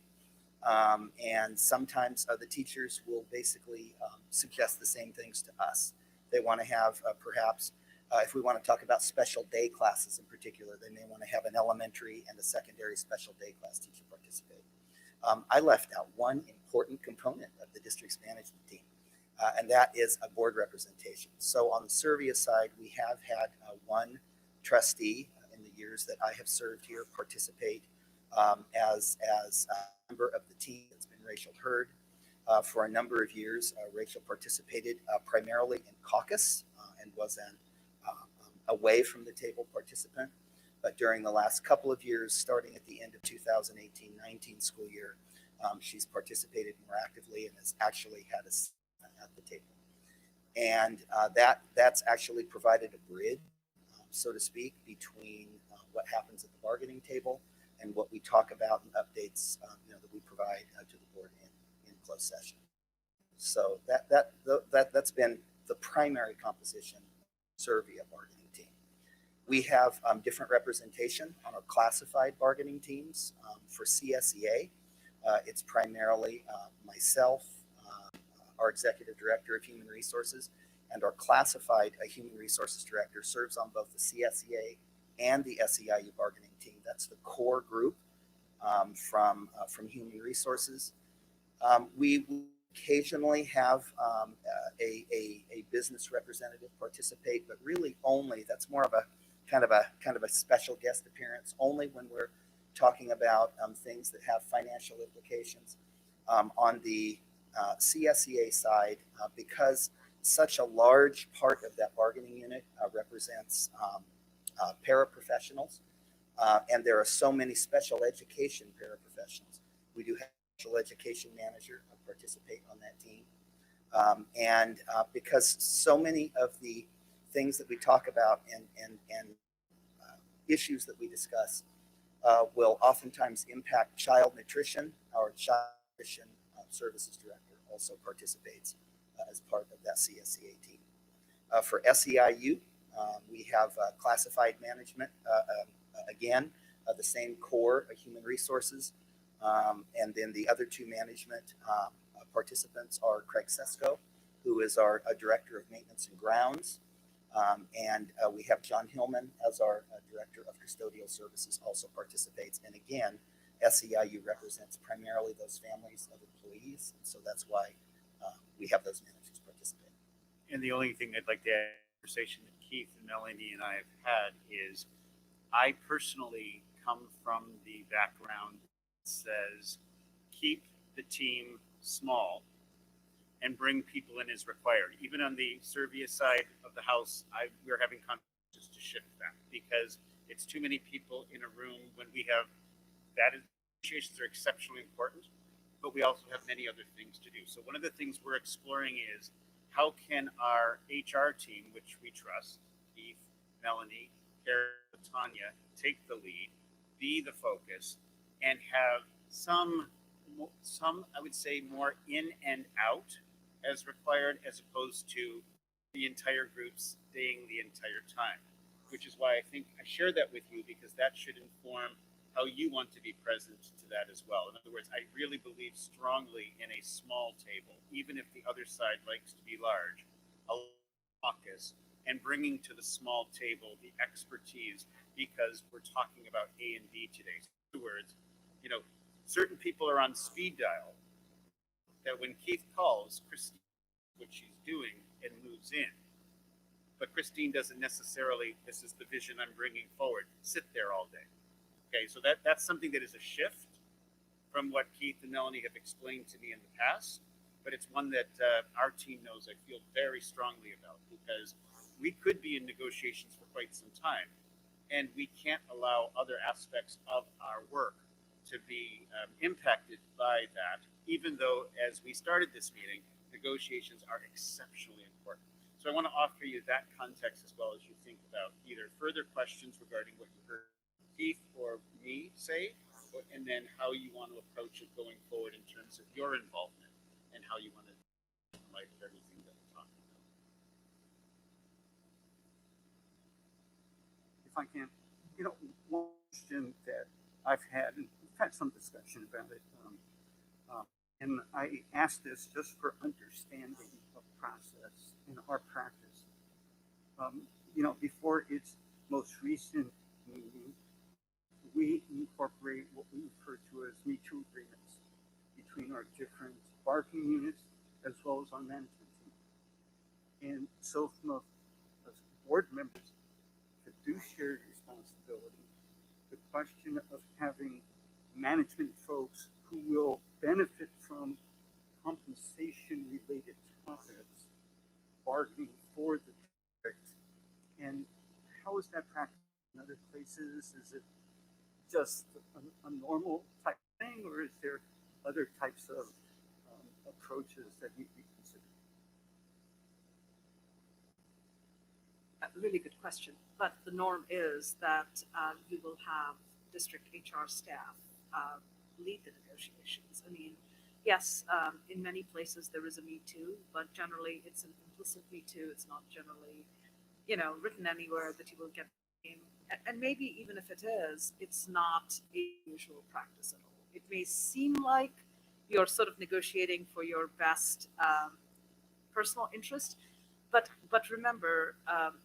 And sometimes the teachers will basically suggest the same things to us. They want to have perhaps, if we want to talk about special day classes in particular, they may want to have an elementary and a secondary special day class teacher participate. I left out one important component of the district's management team, and that is a board representation. So on the SRVUSD side, we have had one trustee in the years that I have served here participate as a member of the team. It's been Rachel Hurd. For a number of years, Rachel participated primarily in caucus and was an away from the table participant. But during the last couple of years, starting at the end of 2018-19 school year, she's participated more actively and has actually had a seat at the table. And that's actually provided a bridge, so to speak, between what happens at the bargaining table and what we talk about and updates that we provide to the board in closed session. So that's been the primary composition of SRVUSD bargaining team. We have different representation on our classified bargaining teams. For CSEA, it's primarily myself, our executive director of human resources, and our classified human resources director serves on both the CSEA and the SEIU bargaining team. That's the core group from human resources. We occasionally have a business representative participate, but really only, that's more of a kind of a special guest appearance, only when we're talking about things that have financial implications. On the CSEA side, because such a large part of that bargaining unit represents paraprofessionals, and there are so many special education paraprofessionals. We do have a special education manager participate on that team. And because so many of the things that we talk about and issues that we discuss will oftentimes impact child nutrition, our child nutrition services director also participates as part of that CSCA team. For SEIU, we have classified management, again, the same core human resources. And then the other two management participants are Craig Sesko, who is our director of maintenance and grounds. And we have John Hillman as our director of custodial services also participates. And again, SEIU represents primarily those families of employees. And so that's why we have those managers participate. And the only thing I'd like to add to the conversation that Keith and Melanie and I have had is I personally come from the background that says keep the team small and bring people in as required. Even on the Servia side of the house, we're having conversations to shift that because it's too many people in a room when we have that. Negotiations are exceptionally important, but we also have many other things to do. So one of the things we're exploring is how can our HR team, which we trust, Keith, Melanie, Karen, Tanya, take the lead, be the focus, and have some I would say more in and out as required, as opposed to the entire group staying the entire time, which is why I think I share that with you because that should inform how you want to be present to that as well. In other words, I really believe strongly in a small table, even if the other side likes to be large, a caucus, and bringing to the small table the expertise because we're talking about A and B today. So in other words, certain people are on speed dial that when Keith calls, Christine knows what she's doing and moves in. But Christine doesn't necessarily, this is the vision I'm bringing forward, sit there all day. Okay, so that's something that is a shift from what Keith and Melanie have explained to me in the past, but it's one that our team knows I feel very strongly about because we could be in negotiations for quite some time, and we can't allow other aspects of our work to be impacted by that, even though, as we started this meeting, negotiations are exceptionally important. So I want to offer you that context as well as you think about either further questions regarding what you heard Keith or me say, and then how you want to approach it going forward in terms of your involvement and how you want to in light of everything that we're talking about. If I can, one question that I've had, and we've had some discussion about it, and I asked this just for understanding of process in our practice. Before its most recent meeting, we incorporate what we refer to as Metoo agreements between our different bargaining units as well as our management team. And so from a board member's fiduciary responsibility, the question of having management folks who will benefit from compensation related topics bargaining for the district, and how is that practiced in other places? Is it just a normal type thing, or is there other types of approaches that need to be considered? A really good question. But the norm is that you will have district HR staff lead the negotiations. I mean, yes, in many places there is a Me Too, but generally it's an implicit Me Too. It's not generally, written anywhere that you will get. And maybe even if it is, it's not a usual practice at all. It may seem like you're sort of negotiating for your best personal interest, but remember,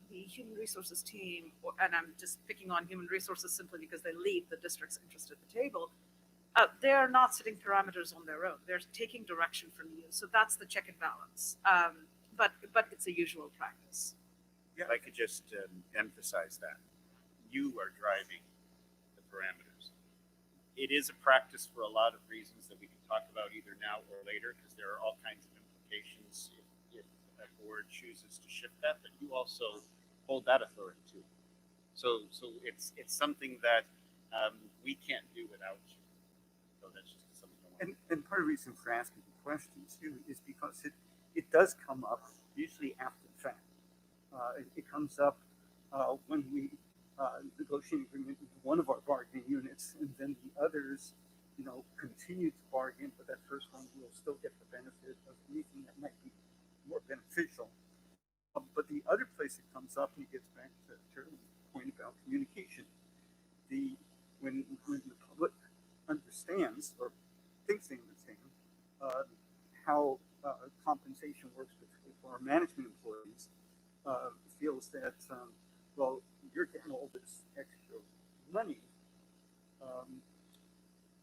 the human resources team, and I'm just picking on human resources simply because they lead the district's interest at the table, they're not setting parameters on their own. They're taking direction from you. So that's the check and balance. But it's a usual practice. Yeah, I could just emphasize that. You are driving the parameters. It is a practice for a lot of reasons that we can talk about either now or later, because there are all kinds of implications if that board chooses to shift that you also hold that authority too. So it's something that we can't do without you. So that's just something I want. And part of the reason for asking the question too is because it does come up usually after the fact. It comes up when we negotiate an agreement with one of our bargaining units, and then the others, continue to bargain, but that first one will still get the benefit of anything that might be more beneficial. But the other place it comes up, and it gets back to Charlie's point about communication. When the public understands or thinks they understand how compensation works for our management employees, feels that well, you're getting all this extra money.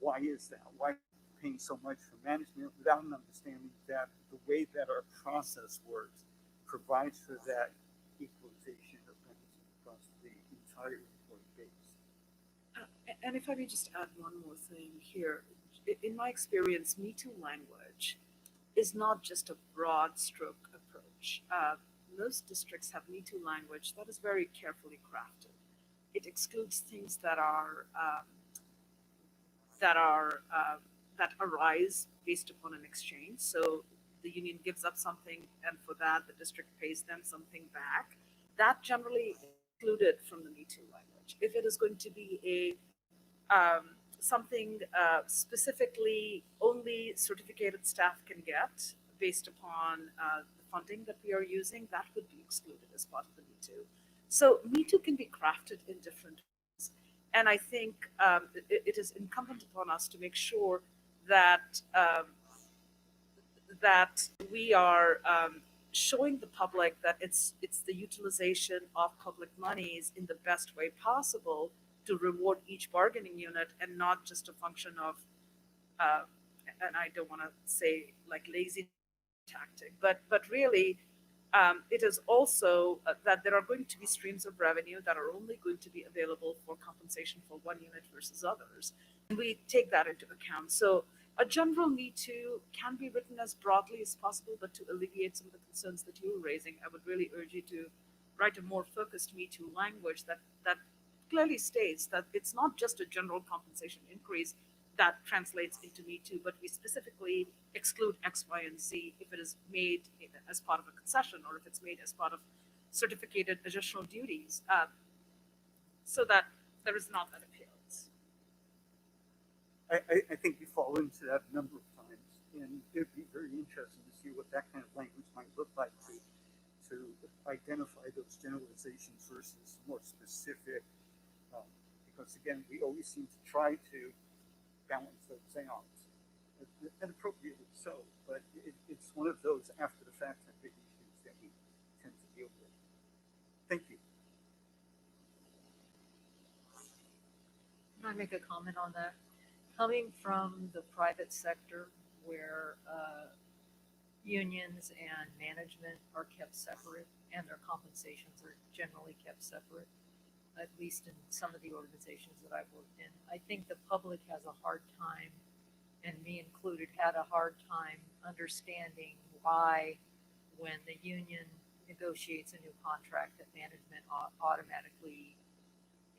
Why is that? Why paying so much for management without an understanding that the way that our process works provides for that equalization of benefits across the entire employee base? And if I may just add one more thing here, in my experience, Metoo Language is not just a broad stroke approach. Most districts have Metoo Language that is very carefully crafted. It excludes things that arise based upon an exchange. So the union gives up something, and for that the district pays them something back. That generally excluded from the Metoo Language. If it is going to be something specifically only certificated staff can get based upon the funding that we are using, that would be excluded as part of the Metoo. So Metoo can be crafted in different ways. And I think it is incumbent upon us to make sure that that we are showing the public that it's the utilization of public monies in the best way possible to reward each bargaining unit, and not just a function of, and I don't want to say like lazy tactic, but really it is also that there are going to be streams of revenue that are only going to be available for compensation for one unit versus others. And we take that into account. So a general Metoo can be written as broadly as possible, but to alleviate some of the concerns that you were raising, I would really urge you to write a more focused Metoo language that clearly states that it's not just a general compensation increase that translates into Metoo, but we specifically exclude X, Y, and Z if it is made as part of a concession, or if it's made as part of certificated additional duties, so that there is not that appearance. I think we fall into that a number of times, and it'd be very interesting to see what that kind of language might look like to identify those generalizations versus more specific. Because again, we always seem to try to balance those out, and appropriately so. But it's one of those after the fact and big issues that we tend to deal with. Thank you. Can I make a comment on that? Coming from the private sector where unions and management are kept separate and their compensations are generally kept separate, at least in some of the organizations that I've worked in, I think the public has a hard time, and me included, had a hard time understanding why when the union negotiates a new contract that management automatically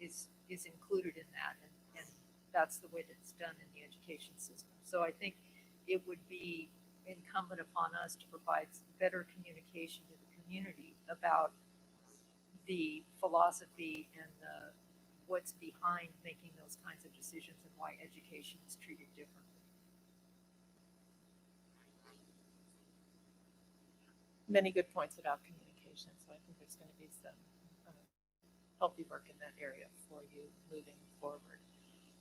is included in that, and that's the way that it's done in the education system. So I think it would be incumbent upon us to provide better communication to the community about the philosophy and what's behind making those kinds of decisions and why education is treated differently. Many good points about communication, so I think there's going to be some healthy work in that area for you moving forward.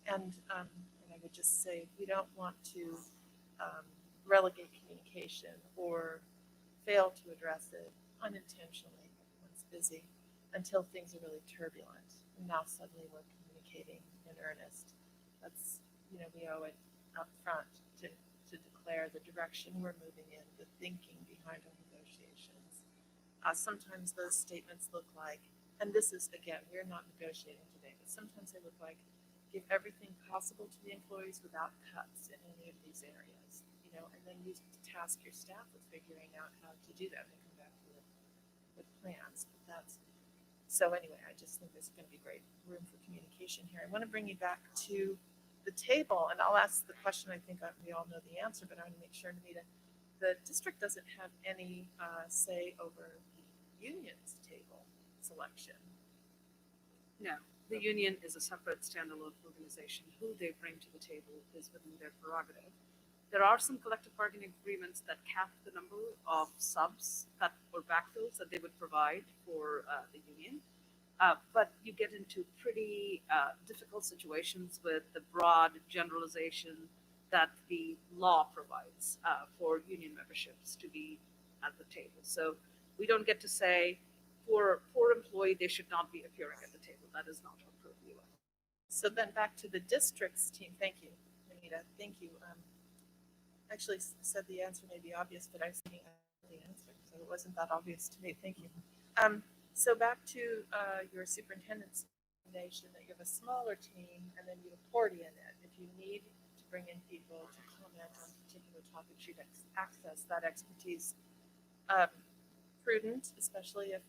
And I would just say we don't want to relegate communication or fail to address it unintentionally. Everyone's busy until things are really turbulent, and now suddenly we're communicating in earnest. That's, we owe it up front to declare the direction we're moving in, the thinking behind our negotiations. Sometimes those statements look like, and this is, again, we're not negotiating today, but sometimes they look like, give everything possible to the employees without cuts in any of these areas. and then you task your staff with figuring out how to do that and come back with plans. But so anyway, I just think there's going to be great room for communication here. I want to bring you back to the table, and I'll ask the question. I think we all know the answer, but I want to make sure, Anita, the district doesn't have any say over the union's table selection. No, the union is a separate standalone organization. Who they bring to the table is within their prerogative. There are some collective bargaining agreements that cap the number of subs that or backfills that they would provide for the union. But you get into pretty difficult situations with the broad generalization that the law provides for union memberships to be at the table. So we don't get to say, for poor employee, they should not be appearing at the table. That is not our purview. So then back to the district's team. Thank you, Anita. Thank you. Actually said the answer may be obvious, but I was thinking the answer, so it wasn't that obvious to me. Thank you. So back to your superintendent's recommendation that you have a smaller team and then you accordion it. If you need to bring in people to comment on particular topics, you'd access that expertise. Prudent, especially if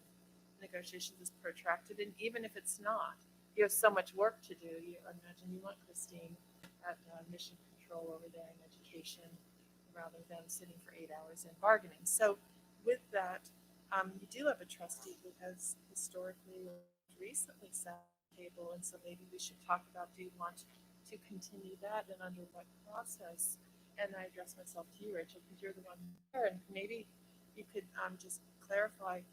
negotiations is protracted, and even if it's not, you have so much work to do. I imagine you want Christine at mission control over there in education, rather than sitting for 8 hours in bargaining. So with that, you do have a trustee who has historically or recently sat at the table, and so maybe we should talk about, do you want to continue that and under what process? And I address myself to you, Rachel, because you're the one there, and maybe you could just clarify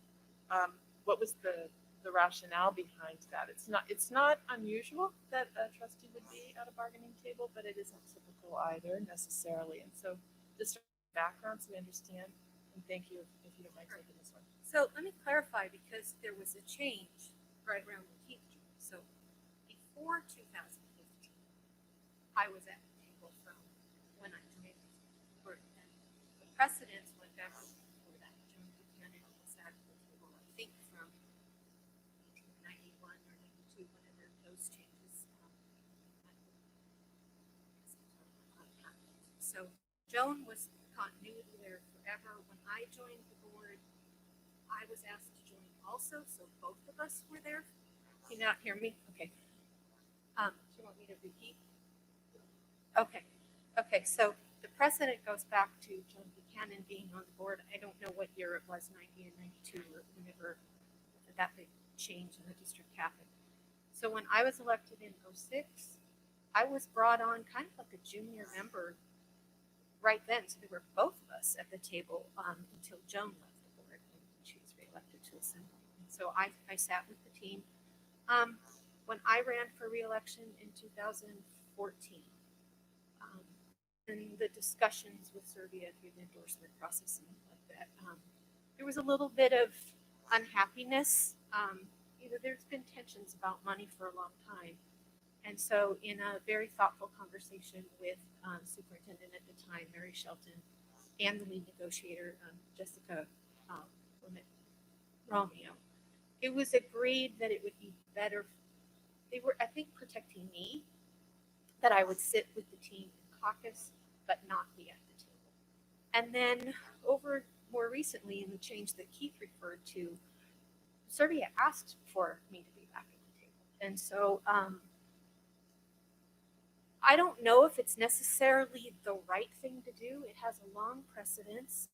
what was the rationale behind that. It's not unusual that a trustee would be at a bargaining table, but it isn't typical either necessarily. And so just background so we understand. And thank you if you don't mind taking this one. So let me clarify, because there was a change right around when Keith joined. So before 2015, I was at the table from when I joined and the precedents went back before that. Joan Buchanan was at the table, I think, from 1991 or 92, whenever those changes So Joan was continuity there forever. When I joined the board, I was asked to join also, so both of us were there. Can you not hear me? Okay. Do you want me to repeat? Okay, so the precedent goes back to Joan Buchanan being on the board. I don't know what year it was, 90 and 92, or whenever that big change in the district happened. So when I was elected in 06, I was brought on kind of like a junior member right then. So there were both of us at the table until Joan left the board and she was reelected to assembly. And so I sat with the team. When I ran for reelection in 2014, and the discussions with Serbia through the endorsement process and like that, there was a little bit of unhappiness. There's been tensions about money for a long time. And so in a very thoughtful conversation with superintendent at the time, Mary Shelton, and the lead negotiator, Jessica Romeo, it was agreed that it would be better. They were, I think, protecting me, that I would sit with the team in caucus, but not be at the table. And then over more recently, in the change that Keith referred to, Serbia asked for me to be back at the table. And so I don't know if it's necessarily the right thing to do. It has a long precedence.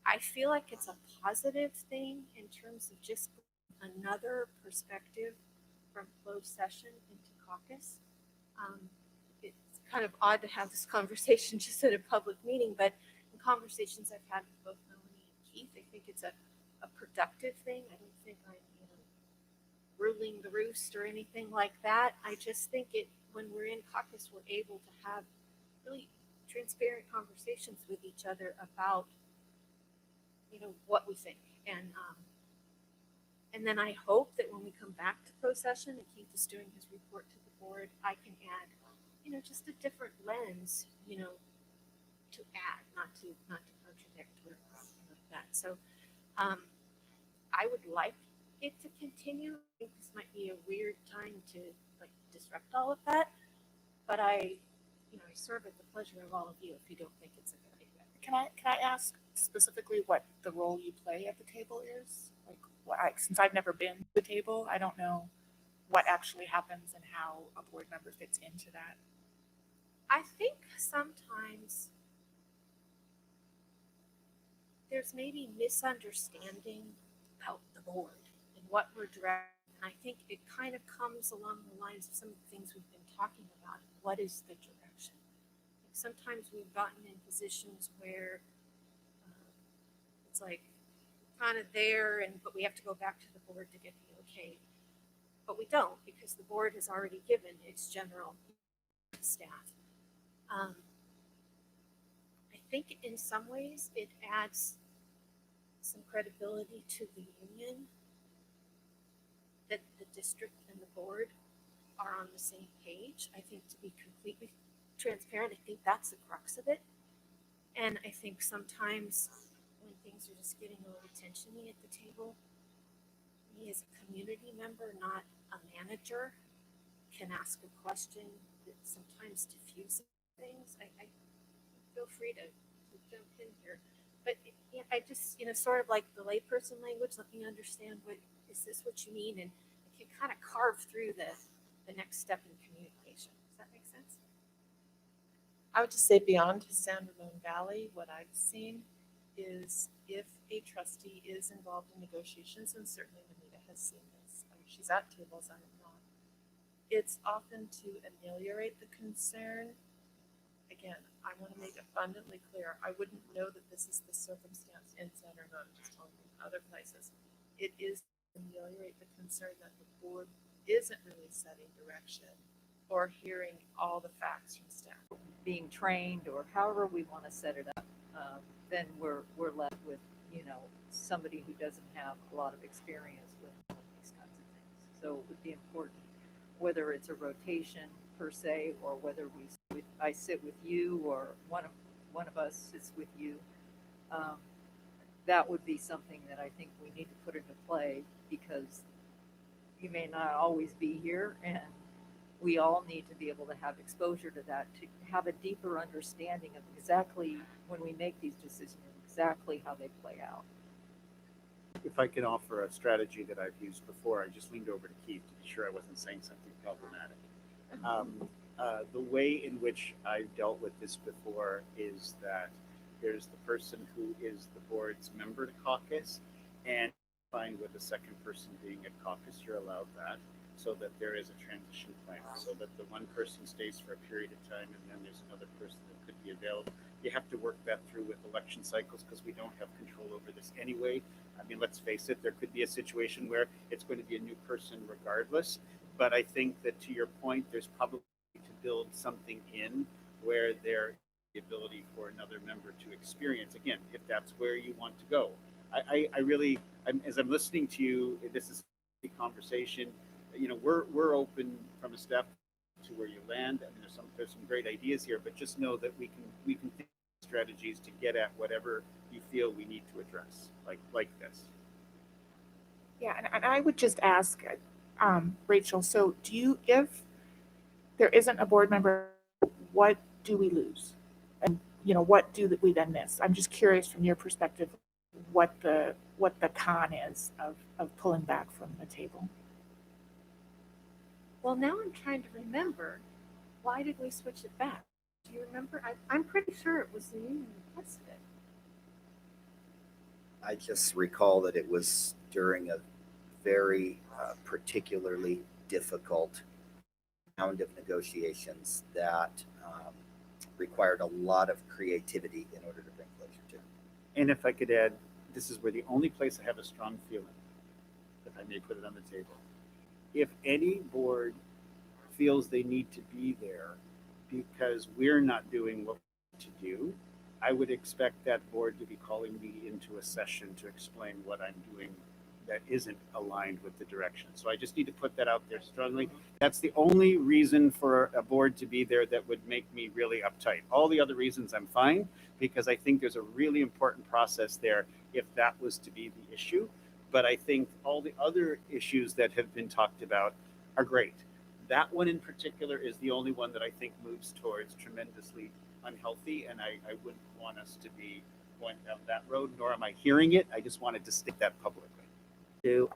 I feel like it's a positive thing in terms of just another perspective from closed session into caucus. It's kind of odd to have this conversation just at a public meeting, but in conversations I've had with both Melanie and Keith, I think it's a productive thing. I don't think I'm ruling the roost or anything like that. I just think when we're in caucus, we're able to have really transparent conversations with each other about what we think. And then I hope that when we come back to closed session and Keith is doing his report to the board, I can add just a different lens to add, not to contradict or something like that. So I would like it to continue. I think this might be a weird time to disrupt all of that, but I I serve at the pleasure of all of you if you don't think it's a good idea. Can I ask specifically what the role you play at the table is? Like, since I've never been to the table, I don't know what actually happens and how a board member fits into that. I think sometimes there's maybe misunderstanding about the board and what we're directing. And I think it kind of comes along the lines of some of the things we've been talking about. What is the direction? Sometimes we've gotten in positions where it's like kind of there, but we have to go back to the board to get the okay. But we don't, because the board has already given its general staff. I think in some ways it adds some credibility to the union that the district and the board are on the same page. I think, to be completely transparent, I think that's the crux of it. And I think sometimes when things are just getting a little tensiony at the table, me as a community member, not a manager, can ask a question that sometimes diffuses things. I feel free to jump in here, but I just, sort of like the layperson language, let me understand, what is this, what you mean, and I can kind of carve through the next step in communication. Does that make sense? I would just say beyond San Ramon Valley, what I've seen is if a trustee is involved in negotiations, and certainly Anita has seen this, she's at tables, I am not, it's often to ameliorate the concern. Again, I want to make abundantly clear, I wouldn't know that this is the circumstance in San Ramon, just telling you other places. It is to ameliorate the concern that the board isn't really setting direction or hearing all the facts from staff. Being trained or however we want to set it up, then we're left with, somebody who doesn't have a lot of experience with all of these kinds of things. So it would be important, whether it's a rotation per se, or whether I sit with you, or one of us sits with you. That would be something that I think we need to put into play, because you may not always be here, and we all need to be able to have exposure to that, to have a deeper understanding of exactly, when we make these decisions, exactly how they play out. If I could offer a strategy that I've used before, I just leaned over to Keith to be sure I wasn't saying something problematic. The way in which I've dealt with this before is that there's the person who is the board's member to caucus, and fine with the second person being at caucus, you're allowed that, so that there is a transition plan, so that the one person stays for a period of time and then there's another person that could be available. You have to work that through with election cycles, because we don't have control over this anyway. I mean, let's face it, there could be a situation where it's going to be a new person regardless. But I think that, to your point, there's probably to build something in where there is the ability for another member to experience, again, if that's where you want to go. I really, as I'm listening to you, this is a conversation. We're open from a staff to where you land. I mean, there's some great ideas here, but just know that we can think of strategies to get at whatever you feel we need to address, like this. Yeah, and I would just ask, Rachel, so if there isn't a board member, what do we lose? And, what do we then miss? I'm just curious from your perspective, what the con is of pulling back from the table. Well, now I'm trying to remember, why did we switch it back? Do you remember? I'm pretty sure it was the union requested it. I just recall that it was during a very particularly difficult round of negotiations that required a lot of creativity in order to bring closure to. And if I could add, this is where the only place I have a strong feeling, if I may put it on the table. If any board feels they need to be there because we're not doing what we need to do, I would expect that board to be calling me into a session to explain what I'm doing that isn't aligned with the direction. So I just need to put that out there strongly. That's the only reason for a board to be there that would make me really uptight. All the other reasons I'm fine, because I think there's a really important process there if that was to be the issue. But I think all the other issues that have been talked about are great. that one in particular is the only one that I think moves towards tremendously unhealthy, and I wouldn't want us to be going down that road, nor am I hearing it. I just wanted to state that publicly. Do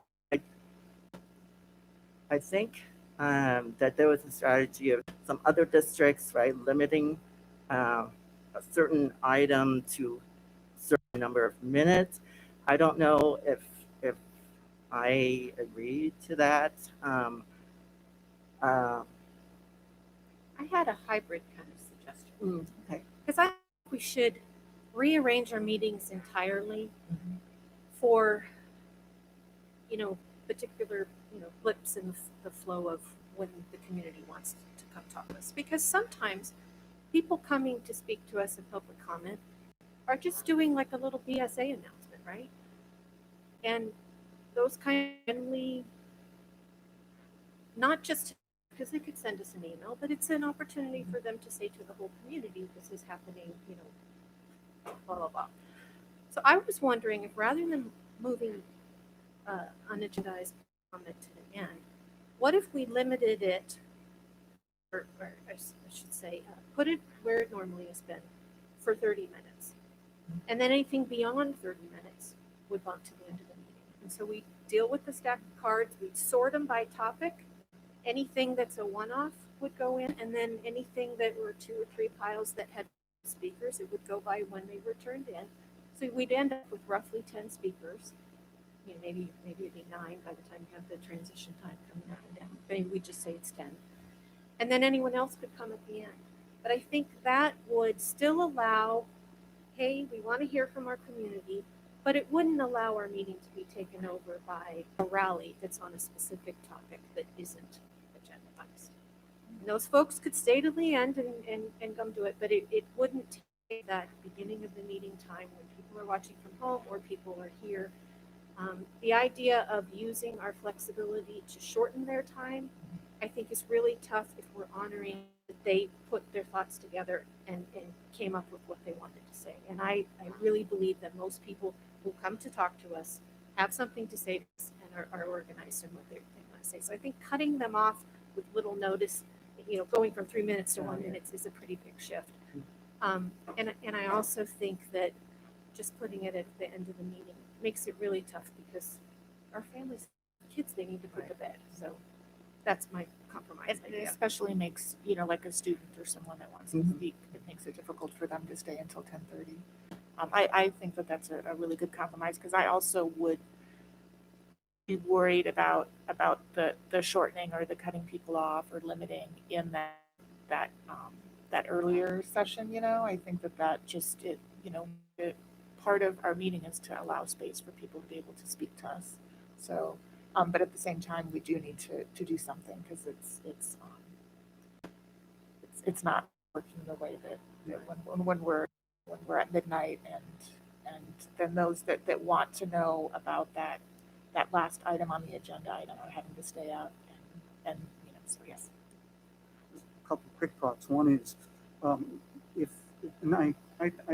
I think that there was a strategy of some other districts, right, limiting a certain item to a certain number of minutes. I don't know if I agree to that. I had a hybrid kind of suggestion. Okay. Because I think we should rearrange our meetings entirely for, particular, blips in the flow of when the community wants to come talk to us. Because sometimes people coming to speak to us in public comment are just doing like a little BSA announcement, right? And those kind of generally, not just because they could send us an email, but it's an opportunity for them to say to the whole community, this is happening, blah, blah, blah. So I was wondering if rather than moving unagendized comment to the end, what if we limited it, or I should say, put it where it normally has been for 30 minutes. And then anything beyond 30 minutes would bump to the end of the meeting. And so we deal with the stack of cards, we sort them by topic. Anything that's a one-off would go in, and then anything that were 2 or 3 piles that had speakers, it would go by when they were turned in. So we'd end up with roughly 10 speakers. Maybe it'd be 9 by the time you have the transition time coming up and down. Maybe we just say it's 10. And then anyone else could come at the end. But I think that would still allow, hey, we want to hear from our community, but it wouldn't allow our meeting to be taken over by a rally that's on a specific topic that isn't agendized. And those folks could stay to the end and come to it, but it wouldn't take that beginning of the meeting time when people are watching from home or people are here. The idea of using our flexibility to shorten their time, I think is really tough if we're honoring that they put their thoughts together and came up with what they wanted to say. And I really believe that most people who come to talk to us have something to say to us and are organized in what they want to say. So I think cutting them off with little notice, going from 3 minutes to 1 minute is a pretty big shift. And I also think that just putting it at the end of the meeting makes it really tough because our families, kids, they need to put to bed. So that's my compromise It idea. especially makes, like a student or someone that wants to speak, it makes it difficult for them to stay until 10:30. I think that that's a really good compromise because I also would be worried about the shortening or the cutting people off or limiting in that earlier session. I think that just part of our meeting is to allow space for people to be able to speak to us. So, but at the same time, we do need to do something because it's not working the way that when we're at midnight and then those that want to know about that last item on the agenda item are having to stay out and so yes. A couple of quick thoughts. One is, I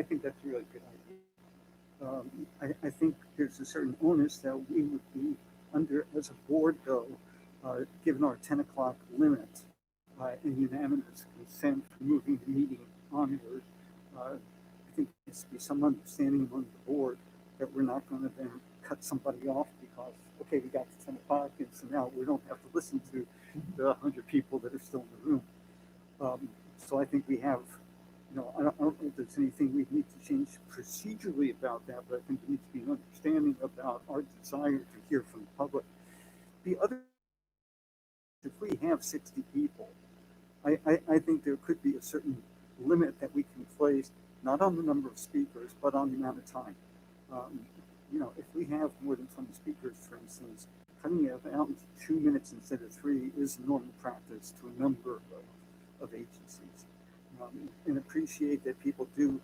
think that's a really good idea. I think there's a certain onus that we would be under as a board, though, given our 10 o'clock limit and unanimous consent for moving the meeting onward. I think there needs to be some understanding among the board that we're not going to then cut somebody off because, okay, we got to 10 o'clock, and so now we don't have to listen to the 100 people that are still in the room. So I think we have, I don't know if there's anything we need to change procedurally about that, but I think there needs to be an understanding about our desire to hear from the public. The other, if we have 60 people, I think there could be a certain limit that we can place, not on the number of speakers, but on the amount of time. If we have more than 20 speakers, for instance, cutting it out into 2 minutes instead of 3 is normal practice to a number of agencies. And appreciate that people do,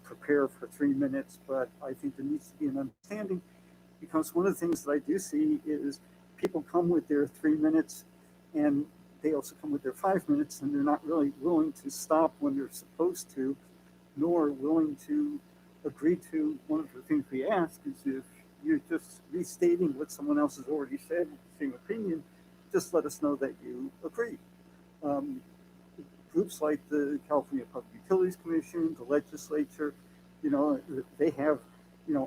prepare for 3 minutes, but I think there needs to be an understanding because one of the things that I do see is people come with their 3 minutes and they also come with their 5 minutes and they're not really willing to stop when they're supposed to, nor willing to agree to one of the things we ask is if you're just restating what someone else has already said with the same opinion, it just let us know that you agree. Groups like the California Public Utilities Commission, the legislature, they have,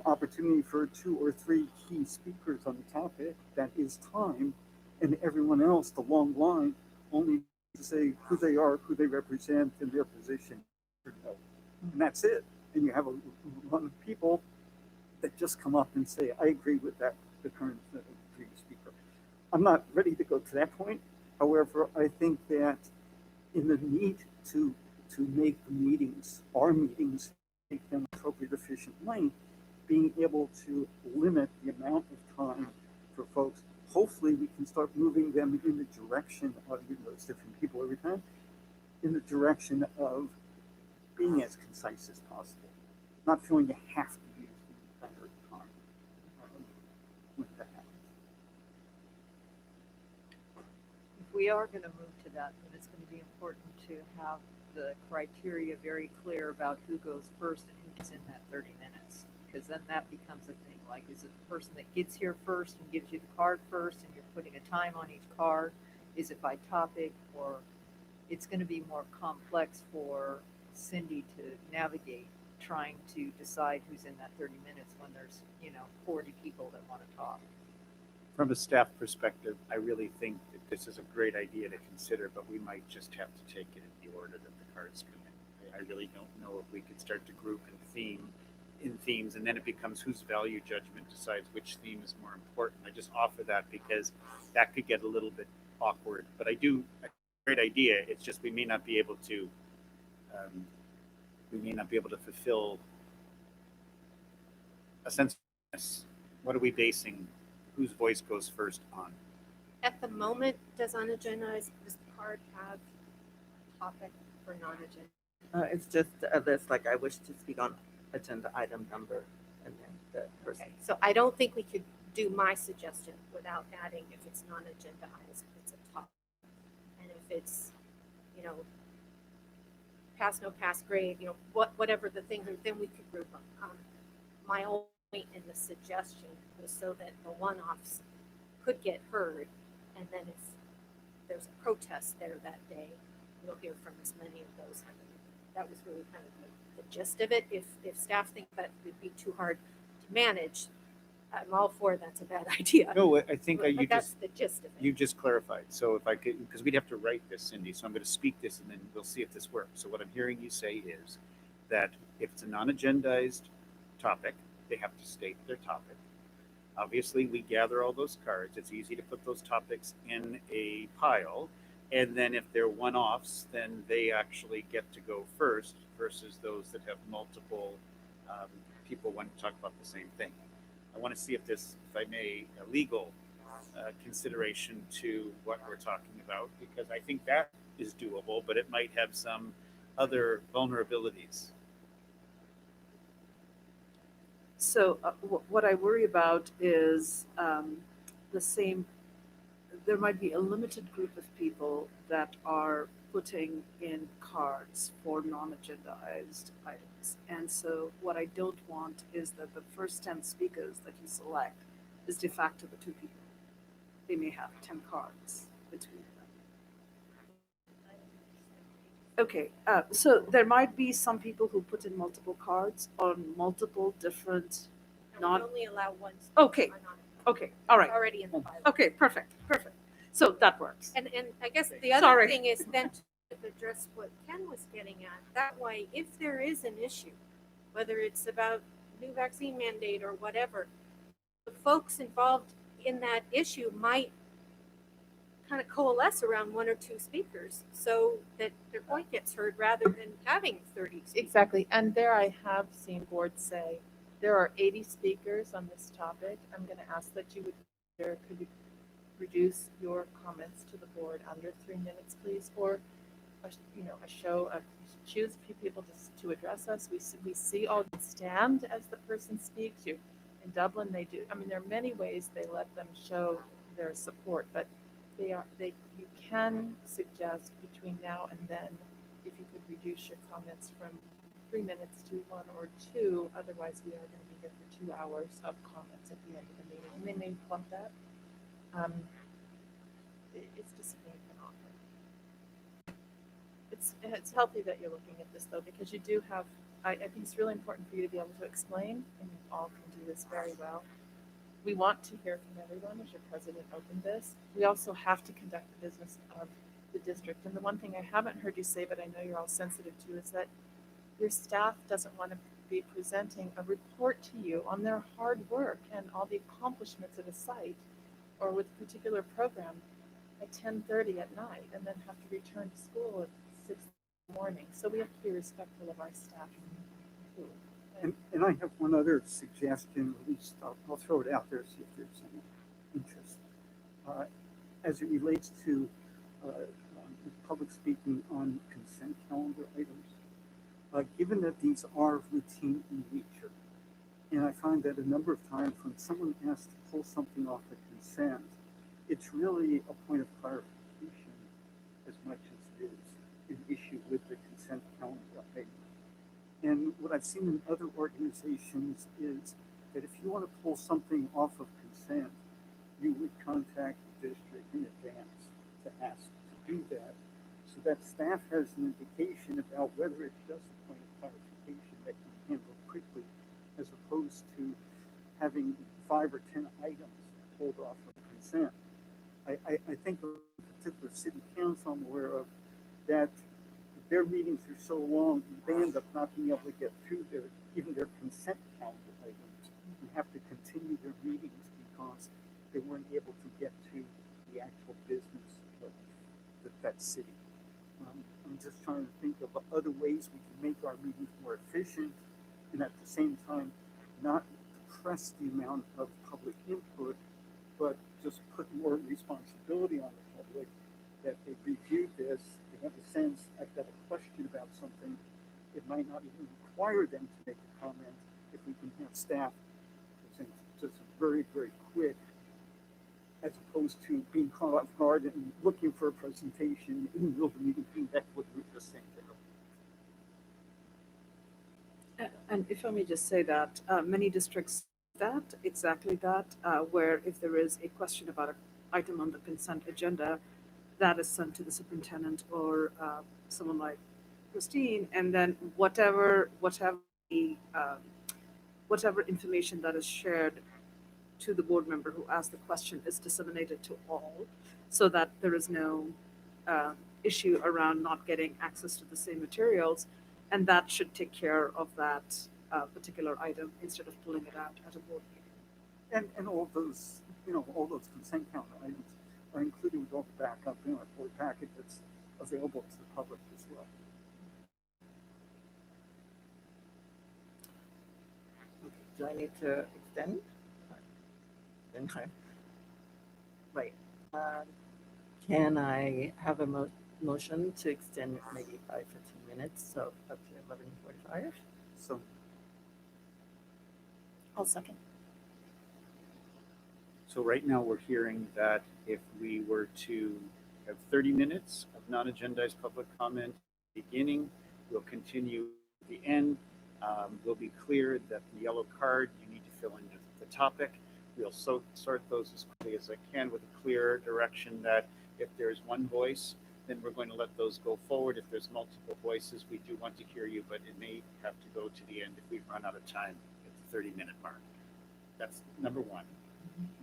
opportunity for 2 or 3 key speakers on the topic. That is time, and everyone else, the long line, only to say who they are, who they represent, and their position. And that's it. And you have a lot of people that just come up and say, I agree with that, the current previous speaker. I'm not ready to go to that point. However, I think that in the need to make the meetings, our meetings, make them appropriate, efficient length, being able to limit the amount of time for folks, hopefully we can start moving them in the direction of, it's different people every time, in the direction of being as concise as possible, not feeling you have to use the entire time when that happens. If we are going to move to that, then it's going to be important to have the criteria very clear about who goes first and who gets in that 30 minutes. Because then that becomes a thing. Like, is it the person that gets here first and gives you the card first and you're putting a time on each card? Is it by topic? Or it's going to be more complex for Cindy to navigate trying to decide who's in that 30 minutes when there's, 40 people that want to talk. From a staff perspective, I really think that this is a great idea to consider, but we might just have to take it in the order that the cards come in. I really don't know if we could start to group in themes, and then it becomes whose value judgment decides which theme is more important. I just offer that because that could get a little bit awkward, but a great idea. It's just we may not be able to fulfill a sense of what are we basing whose voice goes first on. At the moment, does unagendized this card have a topic for non-agenda? It's just a list, like I wish to speak on agenda item number, and then the person. Okay, so I don't think we could do my suggestion without adding if it's non-agenda items, if it's a topic. And if it's, pass, no pass, grade, whatever the thing, then we could group them. My only point in the suggestion was so that the one-offs could get heard, and then if there's a protest there that day, you'll hear from as many of those. That was really kind of the gist of it. If staff think that would be too hard to manage, I'm all for that's a bad idea. No, I think But that's the gist of it. you just clarified. So if I could, because we'd have to write this, Cindy, so I'm going to speak this and then we'll see if this works. So what I'm hearing you say is that if it's a non-agendized topic, they have to state their topic. Obviously, we gather all those cards. It's easy to put those topics in a pile. And then if they're one-offs, then they actually get to go first versus those that have multiple people want to talk about the same thing. I want to see if this, if I may, a legal consideration to what we're talking about, because I think that is doable, but it might have some other vulnerabilities. So what I worry about is there might be a limited group of people that are putting in cards for non-agendized items. And so what I don't want is that the first 10 speakers that you select is de facto the 2 people. They may have 10 cards between them. Okay, so there might be some people who put in multiple cards on multiple different And we only allow one. Okay. speaker on it. Okay, all right. Already in the bylaw. Okay, perfect. So that works. And I guess the other Sorry. thing is then to address what Ken was getting at. That way, if there is an issue, whether it's about new vaccine mandate or whatever, the folks involved in that issue might kind of coalesce around 1 or 2 speakers so that their point gets heard rather than having 30 speakers. Exactly. And there I have seen boards say, there are 80 speakers on this topic. I'm going to ask that could you reduce your comments to the board under 3 minutes, please? Or, choose a few people to address us. We see all stand as the person speaks. In Dublin, they do. I mean, there are many ways they let them show their support, but you can suggest between now and then if you could reduce your comments from 3 minutes to 1 or 2. Otherwise, we are going to be here for 2 hours of comments at the end of the meeting. And they may plump that. it's just something I can offer. It's healthy that you're looking at this though, because you do have, I think it's really important for you to be able to explain, and you all can do this very well. We want to hear from everyone as your president opened this. We also have to conduct the business of the district. And the one thing I haven't heard you say, but I know you're all sensitive to, is that your staff doesn't want to be presenting a report to you on their hard work and all the accomplishments at a site or with a particular program at 10:30 at night and then have to return to school at 6 in the morning. So we have to be respectful of our staff. And I have one other suggestion, at least I'll throw it out there, see if there's any interest. As it relates to public speaking on consent calendar items, given that these are routine in nature, and I find that a number of times when someone asks to pull something off the consent, it's really a point of clarification as much as it is an issue with the consent calendar item. And what I've seen in other organizations is that if you want to pull something off of consent, you would contact the district in advance to ask to do that, so that staff has an indication about whether it's just a point of clarification that can handle quickly, as opposed to having 5 or 10 items pulled off of consent. I think of a particular city council I'm aware of that their meetings are so long, they end up not being able to get through even their consent calendar items and have to continue their meetings because they weren't able to get to the actual business of that city. I'm just trying to think of other ways we can make our meetings more efficient and at the same time not press the amount of public input, but just put more responsibility on the public that they reviewed this. Have a sense, I've got a question about something, it might not even require them to make a comment if we can have staff just very, very quick, as opposed to being caught off guard and looking for a presentation in the middle of the meeting, being back what we were just saying there. And if I may just say that many districts do that, exactly that, where if there is a question about an item on the consent agenda, that is sent to the superintendent or someone like Christine, and then whatever information that is shared to the board member who asked the question is disseminated to all, so that there is no issue around not getting access to the same materials, and that should take care of that particular item instead of pulling it out at a board meeting. And all those, all those consent calendar items are included with all the backup in our board packet that's available to the public as well. Do I need to extend? Okay. Right. Can I have a motion to extend maybe 5-15 minutes, so up to 11:45? So I'll second. So right now we're hearing that if we were to have 30 minutes of non-agendized public comment beginning, we'll continue at the end. We'll be clear that the yellow card, you need to fill in the topic. We'll sort those as quickly as I can with a clear direction that if there's one voice, then we're going to let those go forward. If there's multiple voices, we do want to hear you, but it may have to go to the end if we run out of time at the 30-minute mark. That's number one.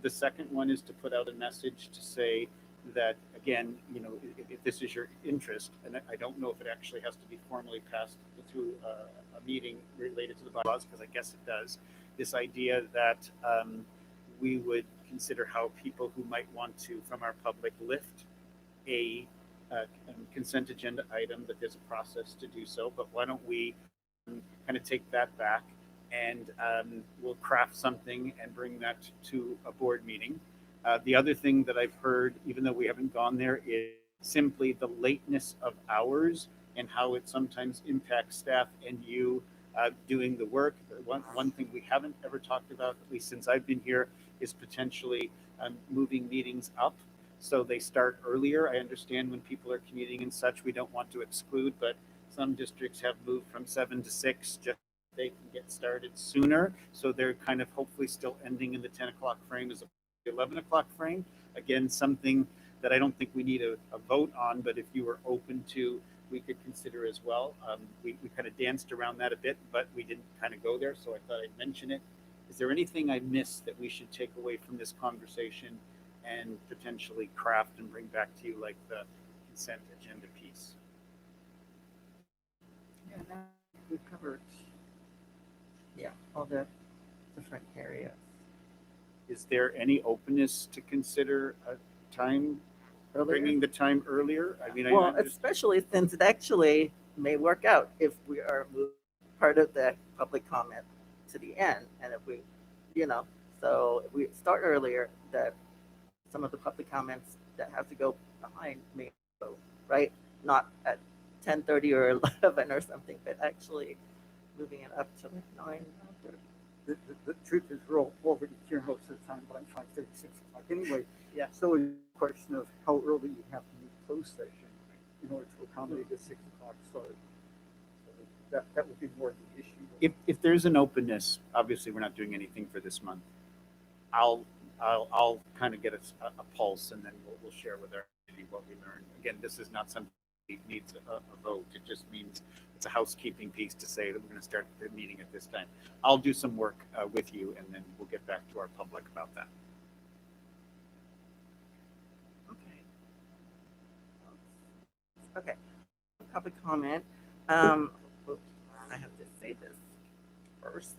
The second one is to put out a message to say that, again, if this is your interest, and I don't know if it actually has to be formally passed through a meeting related to the bylaws, because I guess it does, this idea that we would consider how people who might want to, from our public, lift a consent agenda item, that there's a process to do so, but why don't we kind of take that back and we'll craft something and bring that to a board meeting. The other thing that I've heard, even though we haven't gone there, is simply the lateness of hours and how it sometimes impacts staff and you doing the work. One thing we haven't ever talked about, at least since I've been here, is potentially moving meetings up so they start earlier. I understand when people are commuting and such, we don't want to exclude, but some districts have moved from 7 to 6 just they can get started sooner, so they're kind of hopefully still ending in the 10 o'clock frame as opposed to the 11 o'clock frame. Again, something that I don't think we need a vote on, but if you were open to, we could consider as well. We kind of danced around that a bit, but we didn't kind of go there, so I thought I'd mention it. Is there anything I missed that we should take away from this conversation and potentially craft and bring back to you, like the consent agenda piece? Yeah, we've covered, yeah, all the different areas. Is there any openness to consider a time, Earlier? bringing the time earlier? I mean, Well, I understand. especially since it actually may work out if we are moving part of the public comment to the end. And if we, so if we start earlier, that some of the public comments that have to go behind may go, right? Not at 10:30 or 11 or something, but actually moving it up to like 9. The truth is, we're all already here most of the time by 5:30, 6 o'clock anyway. Yeah. So it's a question of how early you have to move closed session in order to accommodate the 6 o'clock start. So that would be more of the issue. If there's an openness, obviously we're not doing anything for this month. I'll kind of get a pulse, and then we'll share with our community what we learned. Again, this is not something that needs a vote. It just means it's a housekeeping piece to say that we're going to start the meeting at this time. I'll do some work with you, and then we'll get back to our public about that. Okay. Okay. Public comment. Oops, I have to say this first.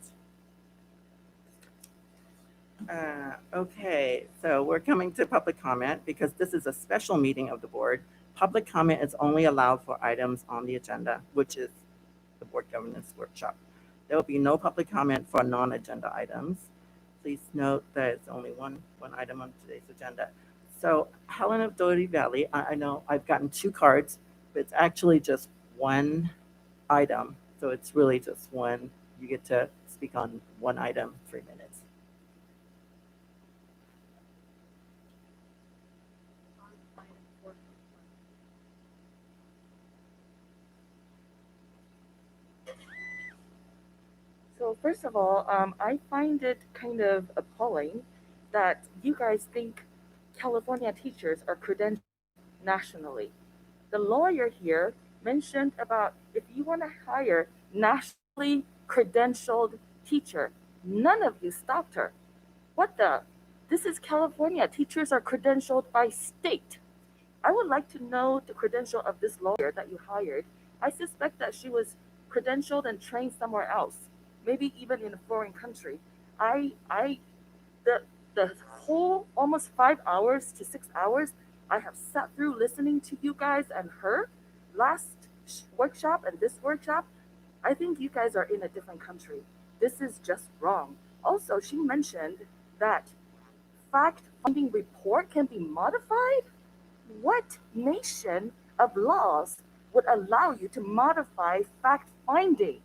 Okay, so we're coming to public comment because this is a special meeting of the board. Public comment is only allowed for items on the agenda, which is the board governance workshop. There will be no public comment for non-agenda items. Please note that it's only one item on today's agenda. So Helen of Doherty Valley, I know I've gotten 2 cards, but it's actually just one item. So it's really just one. You get to speak on one item, 3 minutes. So first of all, I find it kind of appalling that you guys think California teachers are credentialed nationally. The lawyer here mentioned about if you want to hire nationally credentialed teacher, none of you stopped her. What the? This is California. Teachers are credentialed by state. I would like to know the credential of this lawyer that you hired. I suspect that she was credentialed and trained somewhere else, maybe even in a foreign country. The whole almost 5 hours to 6 hours I have sat through listening to you guys and her last workshop and this workshop. I think you guys are in a different country. This is just wrong. Also, she mentioned that fact-finding report can be modified. What nation of laws would allow you to modify fact-finding?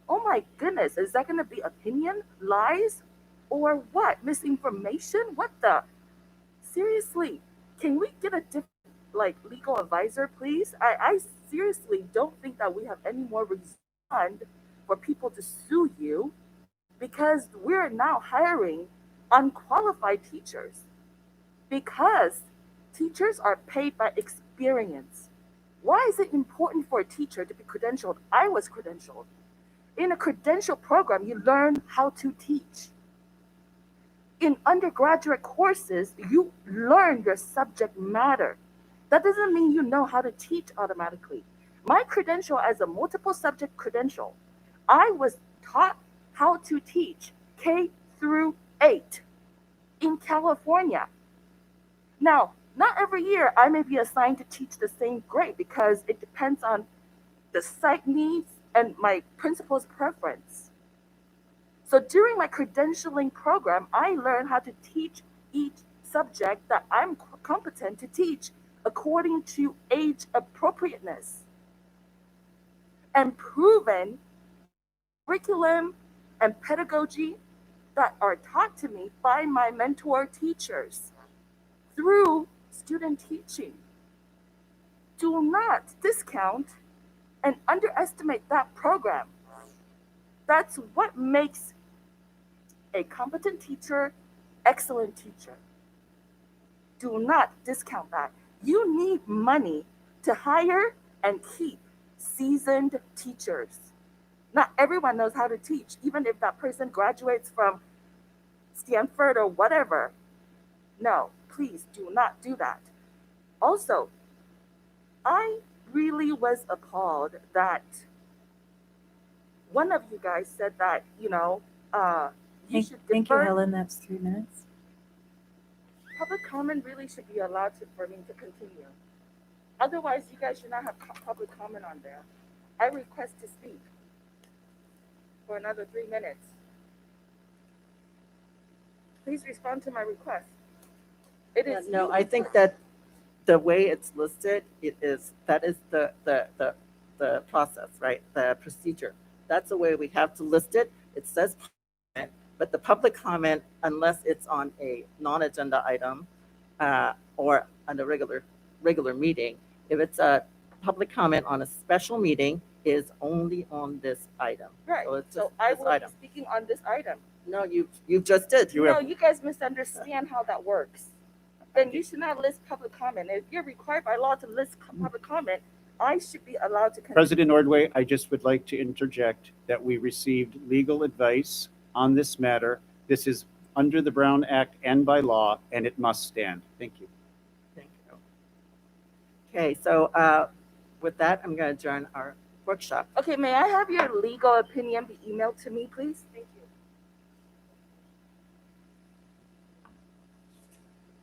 Oh my goodness, is that going to be opinion, lies, or what? Misinformation? What the? Seriously, can we get a different legal advisor, please? I seriously don't think that we have any more reason for people to sue you because we're now hiring unqualified teachers because teachers are paid by experience. Why is it important for a teacher to be credentialed? I was credentialed. In a credential program, you learn how to teach. In undergraduate courses, you learn your subject matter. That doesn't mean you know how to teach automatically. My credential as a multiple subject credential, I was taught how to teach K through 8 in California. Now, not every year I may be assigned to teach the same grade because it depends on the site needs and my principal's preference. So during my credentialing program, I learned how to teach each subject that I'm competent to teach according to age appropriateness and proven curriculum and pedagogy that are taught to me by my mentor teachers through student teaching. Do not discount and underestimate that program. That's what makes a competent teacher, excellent teacher. Do not discount that. You need money to hire and keep seasoned teachers. Not everyone knows how to teach, even if that person graduates from Stanford or whatever. No, please do not do that. Also, I really was appalled that one of you guys said that, you should Thank you, defer. Helen. That's 3 minutes. Public comment really should be allowed for me to continue. Otherwise, you guys should not have public comment on there. I request to speak for another 3 minutes. Please respond to my request. It is No, I think that the way it's listed, that is the process, right? The procedure. That's the way we have to list it. It says comment, but the public comment, unless it's on a non-agenda item or on a regular meeting, if it's a public comment on a special meeting, is only on this item. right. So it's So just I this will be item. speaking on this item. No, you just did. You No, have, you guys misunderstand how that works. Then you should not list public comment. If you're required by law to list public comment, I should be allowed to continue. President Ordway, I just would like to interject that we received legal advice on this matter. This is under the Brown Act and by law, and it must stand. Thank you. Thank you. Okay, so with that, I'm going to adjourn our workshop. Okay, may I have your legal opinion be emailed to me, please? Thank you.